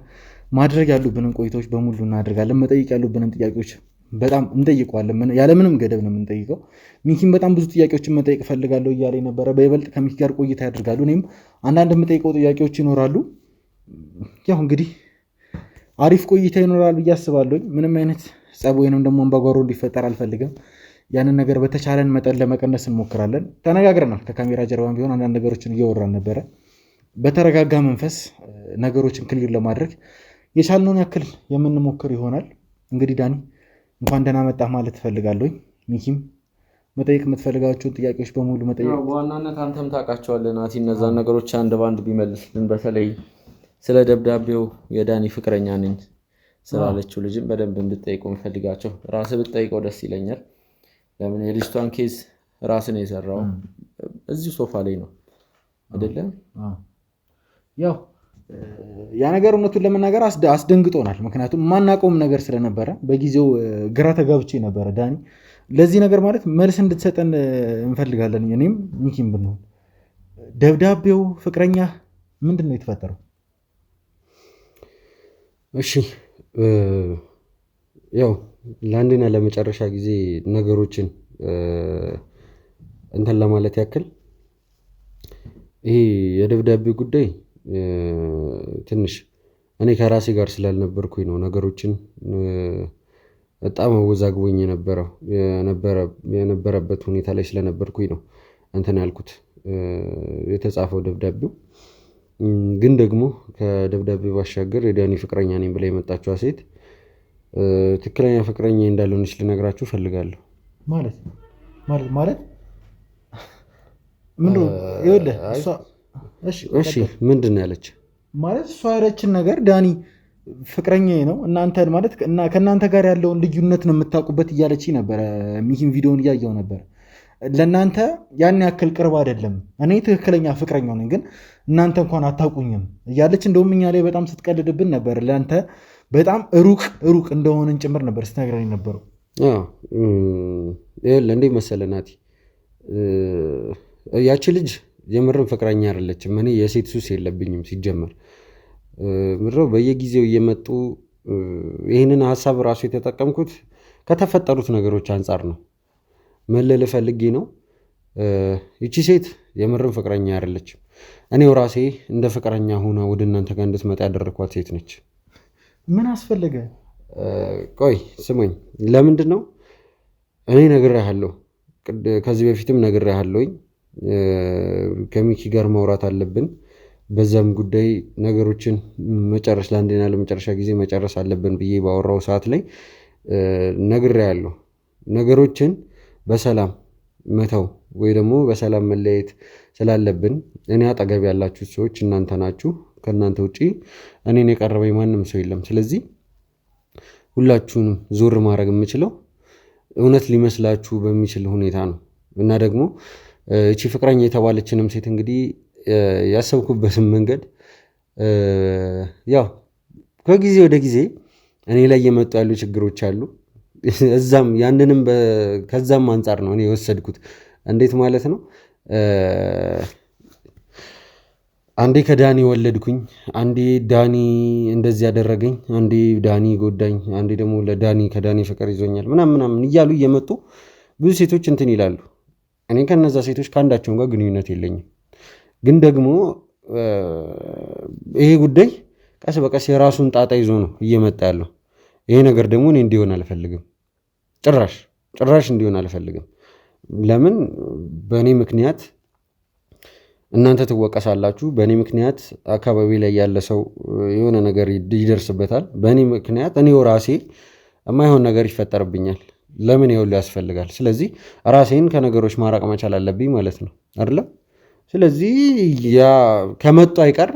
ማድረግ ያሉብንን ቆይታዎች በሙሉ እናደርጋለን። መጠየቅ ያሉብንን ጥያቄዎች በጣም እንጠይቀዋለን። ያለምንም ገደብ ነው የምንጠይቀው። ሚኪም በጣም ብዙ ጥያቄዎችን መጠየቅ እፈልጋለሁ እያለ ነበረ። በይበልጥ ከሚኪ ጋር ቆይታ ያደርጋሉ። እኔም አንዳንድ የምጠይቀው ጥያቄዎች ይኖራሉ። ያው እንግዲህ አሪፍ ቆይታ ይኖራል ብዬ አስባለሁ። ምንም አይነት ጸብ ወይንም ደግሞ አምባጓሮ እንዲፈጠር አልፈልግም። ያንን ነገር በተቻለን መጠን ለመቀነስ እንሞክራለን። ተነጋግረናል። ከካሜራ ጀርባም ቢሆን አንዳንድ ነገሮችን እያወራን ነበረ። በተረጋጋ መንፈስ ነገሮችን ክሊር ለማድረግ የቻልነውን ያክል የምንሞክር ይሆናል። እንግዲህ ዳኒ እንኳን ደህና መጣህ ማለት እፈልጋለሁ። ሚኪም መጠየቅ የምትፈልጋቸውን ጥያቄዎች በሙሉ መጠየቅ በዋናነት አንተም ታውቃቸዋለህ ናቲ። እነዛን ነገሮች አንድ ባንድ ቢመልስልን፣ በተለይ ስለ ደብዳቤው የዳኒ ፍቅረኛ ነኝ ስላለችው ልጅም በደንብ እንድጠይቀው የምፈልጋቸው ራስህ ብትጠይቀው ደስ ይለኛል። ለምን የልጅቷን ኬዝ ራስን የሰራው እዚሁ ሶፋ ላይ ነው አይደለም? ያው ያ ነገር እውነቱን ለመናገር አስደንግጦናል። ምክንያቱም ማናውቀውም ነገር ስለነበረ በጊዜው ግራ ተጋብቼ ነበረ። ዳኒ ለዚህ ነገር ማለት መልስ እንድትሰጠን እንፈልጋለን። እኔም ሚኪም ብንሆን ደብዳቤው ፍቅረኛ ምንድን ነው የተፈጠረው? እሺ ያው ለአንድና ለመጨረሻ ጊዜ ነገሮችን እንትን ለማለት ያክል ይሄ የደብዳቤው ጉዳይ ትንሽ እኔ ከራሴ ጋር ስላልነበርኩኝ ነው ነገሮችን በጣም አወዛግቦኝ የነበረበት ሁኔታ ላይ ስለነበርኩኝ ነው እንትን ያልኩት የተጻፈው ደብዳቤው። ግን ደግሞ ከደብዳቤው ባሻገር የዳኒ ፍቅረኛ ነኝ ብላ የመጣችዋ ሴት ትክክለኛ ፍቅረኛ እንዳልሆነች ልነግራችሁ ፈልጋለሁ። ማለት ምንድነው? ይኸውልህ እሺ ምንድን ነው ያለች? ማለት እሷ ያለችን ነገር ዳኒ ፍቅረኛዬ ነው እናንተ ማለት ከእናንተ ጋር ያለውን ልዩነት ነው የምታውቁበት እያለች ነበረ። ሚኪም ቪዲዮውን እያየው ነበር። ለእናንተ ያን ያክል ቅርብ አይደለም፣ እኔ ትክክለኛ ፍቅረኛው ነኝ፣ ግን እናንተ እንኳን አታውቁኝም እያለች እንደውም እኛ ላይ በጣም ስትቀልድብን ነበር። ለአንተ በጣም ሩቅ እንደሆንን ጭምር ነበር ስትነግረን ነበረው። እንዴ መሰለህ ናቲ፣ ያቺ ልጅ የምርም ፍቅረኛ አይደለችም። እኔ የሴት ሱስ የለብኝም ሲጀመር። ምድረው በየጊዜው እየመጡ ይህንን ሀሳብ ራሱ የተጠቀምኩት ከተፈጠሩት ነገሮች አንጻር ነው። መለል ፈልጌ ነው። ይቺ ሴት የምርም ፍቅረኛ አይደለችም። እኔው ራሴ እንደ ፍቅረኛ ሆና ወደ እናንተ ጋር እንድትመጣ ያደረግኳት ሴት ነች። ምን አስፈለገ? ቆይ ስሙኝ። ለምንድን ነው እኔ ነግሬሃለሁ፣ ከዚህ በፊትም ነግሬሃለሁኝ ከሚኪ ጋር ማውራት አለብን። በዛም ጉዳይ ነገሮችን መጨረስ ለአንዴና ለመጨረሻ ጊዜ መጨረስ አለብን ብዬ ባወራው ሰዓት ላይ ነግሬሃለሁ። ነገሮችን በሰላም መተው ወይ ደግሞ በሰላም መለያየት ስላለብን እኔ አጠገብ ያላችሁ ሰዎች እናንተ ናችሁ። ከእናንተ ውጪ እኔን የቀረበኝ ማንም ሰው የለም። ስለዚህ ሁላችሁንም ዞር ማድረግ የምችለው እውነት ሊመስላችሁ በሚችል ሁኔታ ነው እና ደግሞ እቺ ፍቅረኛ የተባለችንም ሴት እንግዲህ ያሰብኩበትን መንገድ ያው ከጊዜ ወደ ጊዜ እኔ ላይ የመጡ ያሉ ችግሮች አሉ። እዛም ያንንም ከዛም አንጻር ነው እኔ የወሰድኩት። እንዴት ማለት ነው? አንዴ ከዳኒ ወለድኩኝ፣ አንዴ ዳኒ እንደዚህ ያደረገኝ፣ አንዴ ዳኒ ጎዳኝ፣ አንዴ ደግሞ ከዳኒ ፍቅር ይዞኛል ምናምን እያሉ እየመጡ ብዙ ሴቶች እንትን ይላሉ። እኔ ከነዛ ሴቶች ከአንዳቸውም ጋር ግንኙነት የለኝም። ግን ደግሞ ይሄ ጉዳይ ቀስ በቀስ የራሱን ጣጣ ይዞ ነው እየመጣ ያለው። ይሄ ነገር ደግሞ እኔ እንዲሆን አልፈልግም። ጭራሽ እንዲሆን አልፈልግም። ለምን በእኔ ምክንያት እናንተ ትወቀሳላችሁ። በእኔ ምክንያት አካባቢ ላይ ያለ ሰው የሆነ ነገር ይደርስበታል። በእኔ ምክንያት እኔው ራሴ የማይሆን ነገር ይፈጠርብኛል። ለምን ይኸውሉ ያስፈልጋል? ስለዚህ ራሴን ከነገሮች ማራቅ መቻል አለብኝ ማለት ነው አይደለም? ስለዚህ ያ ከመጡ አይቀር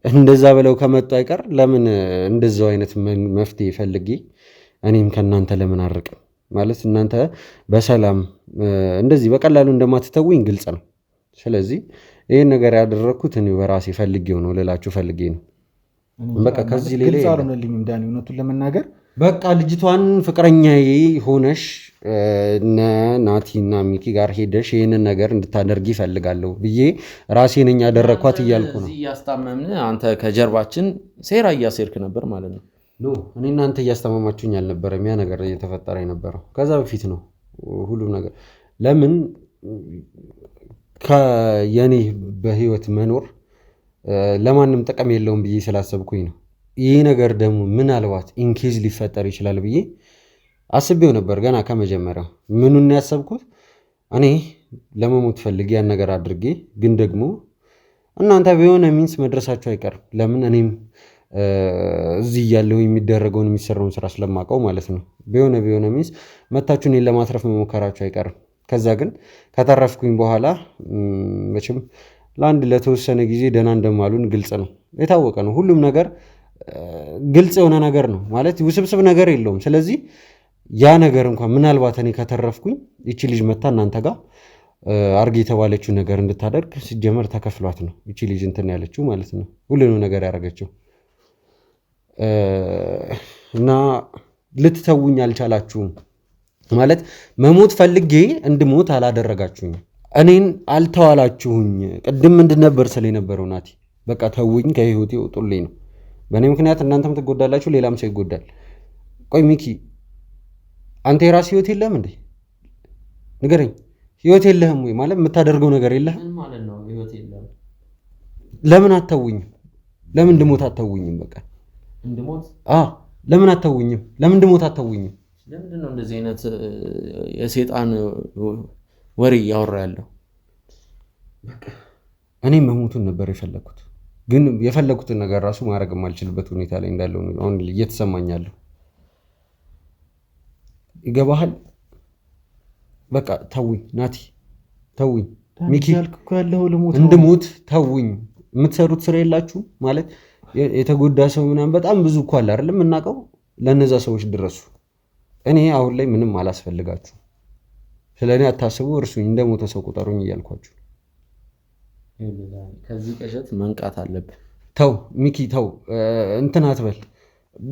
እንደዛ ብለው ከመጡ አይቀር ለምን እንደዛው አይነት መፍትሄ ፈልጌ እኔም ከእናንተ ለምን አርቅም ማለት እናንተ በሰላም እንደዚህ በቀላሉ እንደማትተውኝ ግልጽ ነው። ስለዚህ ይህን ነገር ያደረግኩት እኔ በራሴ ፈልጌው ነው ልላችሁ ፈልጌ ነው። በቃ ከዚህ ሌላ ግልጽ አልሆነልኝም ዳኒ፣ እውነቱን ለመናገር በቃ ልጅቷን ፍቅረኛዬ ሆነሽ ናቲና ሚኪ ጋር ሄደሽ ይህንን ነገር እንድታደርግ ይፈልጋለሁ ብዬ ራሴ ነኝ ያደረግኳት እያልኩ ነው። እያስታመምን አንተ ከጀርባችን ሴራ እያሴርክ ነበር ማለት ነው። እኔ እናንተ እያስተማማችሁኝ አልነበረም። ያ ነገር እየተፈጠረ የነበረው ከዛ በፊት ነው ሁሉም ነገር። ለምን የኔ በህይወት መኖር ለማንም ጥቅም የለውም ብዬ ስላሰብኩኝ ነው። ይህ ነገር ደግሞ ምናልባት ኢንኬዝ ሊፈጠር ይችላል ብዬ አስቤው ነበር ገና ከመጀመሪያው። ምኑን ያሰብኩት እኔ ለመሞት ፈልጌ ያን ነገር አድርጌ፣ ግን ደግሞ እናንተ በሆነ ሚንስ መድረሳችሁ አይቀርም። ለምን እኔም እዚህ እያለሁ የሚደረገውን የሚሰራውን ስራ ስለማውቀው ማለት ነው። በሆነ ሚንስ መታችሁ እኔን ለማትረፍ መሞከራችሁ አይቀርም። ከዛ ግን ከተረፍኩኝ በኋላ መቼም ለተወሰነ ጊዜ ደህና እንደማሉን ግልጽ ነው፣ የታወቀ ነው። ሁሉም ነገር ግልጽ የሆነ ነገር ነው ማለት ውስብስብ ነገር የለውም። ስለዚህ ያ ነገር እንኳን ምናልባት እኔ ከተረፍኩኝ ይቺ ልጅ መታ እናንተ ጋር አርግ የተባለችው ነገር እንድታደርግ ሲጀመር ተከፍሏት ነው ይቺ ልጅ እንትን ያለችው ማለት ነው፣ ሁሉንም ነገር ያደረገችው እና ልትተውኝ አልቻላችሁም ማለት መሞት ፈልጌ እንድሞት አላደረጋችሁኝ፣ እኔን አልተዋላችሁኝ። ቅድም ምንድን ነበር ስለ የነበረው ናቲ፣ በቃ ተውኝ፣ ከህይወቴ ውጡልኝ ነው። በእኔ ምክንያት እናንተም ትጎዳላችሁ፣ ሌላም ሰው ይጎዳል። ቆይ ሚኪ አንተ የራስህ ህይወት የለህም እንዴ? ንገረኝ። ህይወት የለህም ወይ? ማለት የምታደርገው ነገር የለህም ማለት ነው። ህይወት የለህም። ለምን አተውኝም? ለምን እንድሞት አተውኝም? በቃ እንድሞት? ለምን አተውኝም? ለምን እንድሞት አተውኝም? ለምንድን ነው እንደዚህ አይነት የሴጣን ወሬ እያወራ ያለው? እኔ መሞቱን ነበር የፈለግኩት፣ ግን የፈለግኩትን ነገር ራሱ ማድረግ የማልችልበት ሁኔታ ላይ እንዳለው ነው አሁን እየተሰማኛለሁ። ይገባሃል? በቃ ተውኝ ናቲ፣ ተውኝ ሚኪ፣ እንድሞት ተውኝ። የምትሰሩት ስራ የላችሁ ማለት የተጎዳ ሰው ምናምን በጣም ብዙ እኮ አለ አይደለም የምናውቀው። ለእነዛ ሰዎች ድረሱ። እኔ አሁን ላይ ምንም አላስፈልጋችሁ። ስለ እኔ አታስቡ፣ እርሱኝ፣ እንደሞተ ሰው ቁጠሩኝ እያልኳችሁ። ከዚህ ቅዠት መንቃት አለብን። ተው ሚኪ ተው፣ እንትን አትበል፣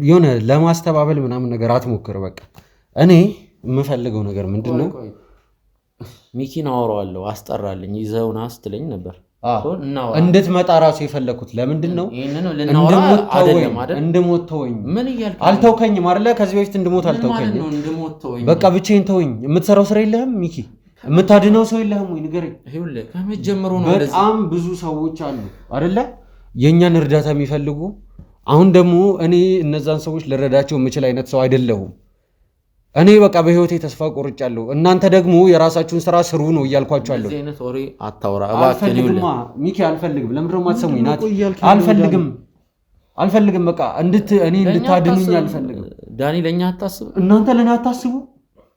የሆነ ለማስተባበል ምናምን ነገር አትሞክር። በቃ እኔ የምፈልገው ነገር ምንድን ነው? ሚኪን አወራዋለሁ፣ አስጠራልኝ፣ ይዘውና ስትለኝ ነበር እንድትመጣ ራሱ የፈለኩት ለምንድን ነው? እንድሞት ተወኝ። አልተውከኝም አይደለ? ከዚህ በፊት እንድሞት አልተውከኝም። በቃ ብቻዬን ተወኝ። የምትሰራው ስራ የለህም ሚኪ? የምታድነው ሰው የለህም ወይ? ንገረኝ። በጣም ብዙ ሰዎች አሉ አይደለ የእኛን እርዳታ የሚፈልጉ። አሁን ደግሞ እኔ እነዛን ሰዎች ልረዳቸው የምችል አይነት ሰው አይደለሁም። እኔ በቃ በህይወቴ ተስፋ ቆርጫለሁ። እናንተ ደግሞ የራሳችሁን ስራ ስሩ ነው እያልኳችኋለሁ። እዚህ አይነት ወሬ አታውራ አልፈልግም ሚኪ፣ አልፈልግም። ለምንድን ነው የማትሰሙኝ? ናቲ አልፈልግም። በቃ እኔ እንድታድኑኝ አልፈልግም። ዳኒ ለእኛ አታስቡ። እናንተ ለእኔ አታስቡ።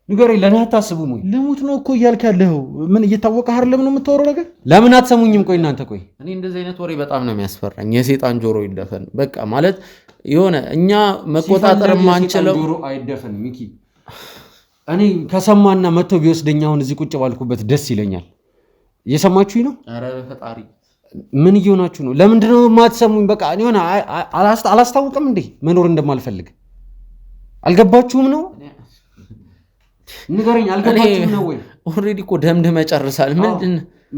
ንገረኝ፣ ለእኔ አታስቡም ወይ? ልሙት ነው እኮ እያልክ ያለኸው። ምን እየታወቀ አይደለም ነው የምታወራው ነገር? ለምን አትሰሙኝም? ቆይ እናንተ ቆይ፣ እኔ እንደዚህ አይነት ወሬ በጣም ነው የሚያስፈራኝ። የሴጣን ጆሮ ይደፈን። በቃ ማለት የሆነ እኛ መቆጣጠር ማንችለው ጆሮ አይደፈን ሚኪ። እኔ ከሰማና መጥቶ ቢወስደኝ አሁን እዚህ ቁጭ ባልኩበት ደስ ይለኛል። እየሰማችሁኝ ነው? ኧረ በፈጣሪ ምን እየሆናችሁ ነው? ለምንድን ነው የማትሰሙኝ? በቃ ሆነ አላስታውቅም እንዴ መኖር እንደማልፈልግ አልገባችሁም ነው? ንገረኝ፣ አልገባችሁም ነው ወይ? ኦልሬዲ እኮ ደምድመህ ጨርሳል። ምንድን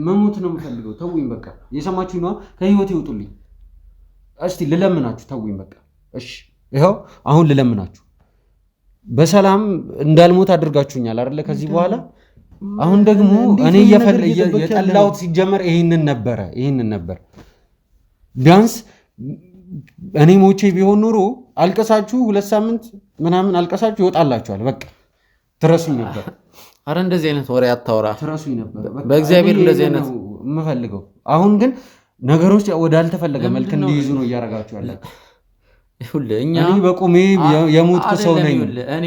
መሞት ነው የምፈልገው። ተውኝ በቃ። እየሰማችሁኝ ነው? ከህይወት ይውጡልኝ እስቲ፣ ልለምናችሁ። ተውኝ በቃ እሺ። ይኸው አሁን ልለምናችሁ። በሰላም እንዳልሞት አድርጋችሁኛል አይደለ? ከዚህ በኋላ አሁን ደግሞ እኔ የጠላሁት ሲጀመር ይሄንን ነበር። ቢያንስ እኔ ሞቼ ቢሆን ኖሮ አልቀሳችሁ 2 ሳምንት ምናምን አልቀሳችሁ ይወጣላችኋል። በቃ ትረሱኝ ነበር። አረ እንደዚህ አይነት ወሬ አታውራ። ትረሱኝ ነበር በእግዚአብሔር እንደዚህ አይነት የምፈልገው። አሁን ግን ነገሮች ወዳልተፈለገ መልክ እንዲይዙ ነው እያደረጋችሁ ያላችሁ። እኛ እኔ በቁሜ የሞትኩ ሰው ነኝ። እኔ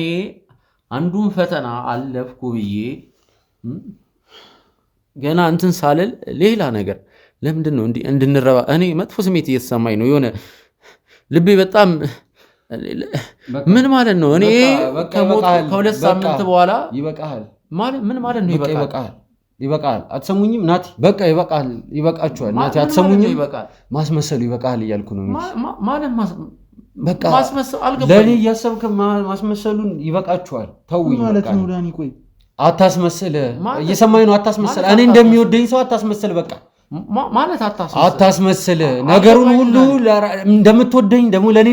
አንዱን ፈተና አለፍኩ ብዬ ገና እንትን ሳልል ሌላ ነገር ለምንድን ነው እንድንረባ? እኔ መጥፎ ስሜት እየተሰማኝ ነው። የሆነ ልቤ በጣም ምን ማለት ነው? እኔ ከ2 ሳምንት በኋላ ይበቃል። ምን ማለት ነው? ይበቃል። አትሰሙኝም? ናቲ በቃ ይበቃል። ይበቃችኋል። ናቲ አትሰሙኝም? ማስመሰሉ ይበቃል እያልኩ ነው። በቃ ለእኔ እያሰብክ ማስመሰሉን ይበቃችኋል። ተውኝ ማለት ነው። ዳኒ ቆይ አታስመስል። እየሰማኝ ነው? አታስመስል። እኔ እንደሚወደኝ ሰው አታስመስል። በቃ ማለት አታስመስል። ነገሩን ሁሉ እንደምትወደኝ ደግሞ ለእኔ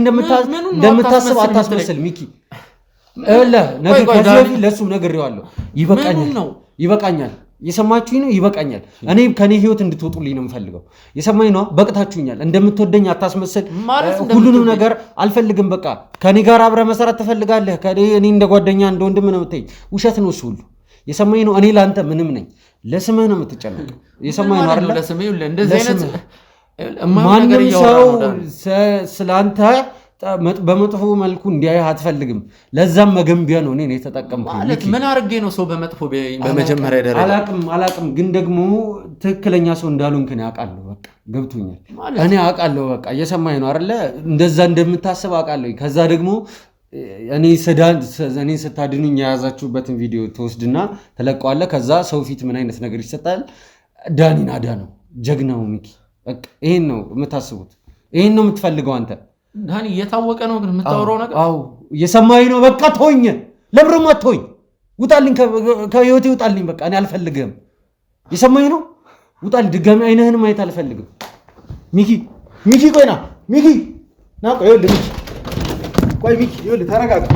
እንደምታስብ አታስመስል። ሚኪ ከዚህ በፊት ለእሱም ነግሬዋለሁ። ይበቃኛል። የሰማችሁኝ ነው? ይበቃኛል። እኔ ከኔ ህይወት እንድትወጡልኝ ነው የምፈልገው። የሰማኝ ነው? በቅታችሁኛል። እንደምትወደኝ አታስመስል። ሁሉንም ነገር አልፈልግም። በቃ ከኔ ጋር አብረህ መሰራት ትፈልጋለህ። እኔ እንደ ጓደኛ እንደ ወንድም ነው የምትይኝ። ውሸት ነው እሱ ሁሉ። የሰማኝ ነው? እኔ ለአንተ ምንም ነኝ። ለስምህ ነው የምትጨነቀው። የሰማኝ ነው አይደል? ማንም ሰው ስለአንተ በመጥፎ መልኩ እንዲያይ አትፈልግም። ለዛም መገንቢያ ነው እኔ የተጠቀምኩት። ምን አድርጌ ነው ሰው በመጥፎ በመጀመሪያ ደረጃ? አላቅም፣ ግን ደግሞ ትክክለኛ ሰው እንዳልሆንክ እኔ አውቃለሁ። በቃ ገብቶኛል። እኔ አውቃለሁ። በቃ እየሰማኝ ነው አይደለ? እንደዛ እንደምታስብ አውቃለሁ። ከዛ ደግሞ እኔ ስታድኑኝ የያዛችሁበትን ቪዲዮ ትወስድና ተለቀዋለህ። ከዛ ሰው ፊት ምን አይነት ነገር ይሰጣል? ዳኒን አዳነው፣ ጀግናው ሚኪ። በቃ ይሄን ነው የምታስቡት፣ ይሄን ነው የምትፈልገው አንተ። ዳኒ እየታወቀ ነው ግን የምታወራው ነገር። አዎ እየሰማኝ ነው። በቃ ተወኝ። ለምርም አትወኝ። ውጣልኝ፣ ከህይወቴ ውጣልኝ። በቃ እኔ አልፈልግህም። የሰማኝ ነው? ውጣልኝ። ድጋሚ አይንህን ማየት አልፈልግም። ሚኪ ቆይና፣ ሚኪ ና ቆይ። ይኸውልህ ሚኪ፣ ቆይ ሚኪ፣ ይኸውልህ ተረጋጋ።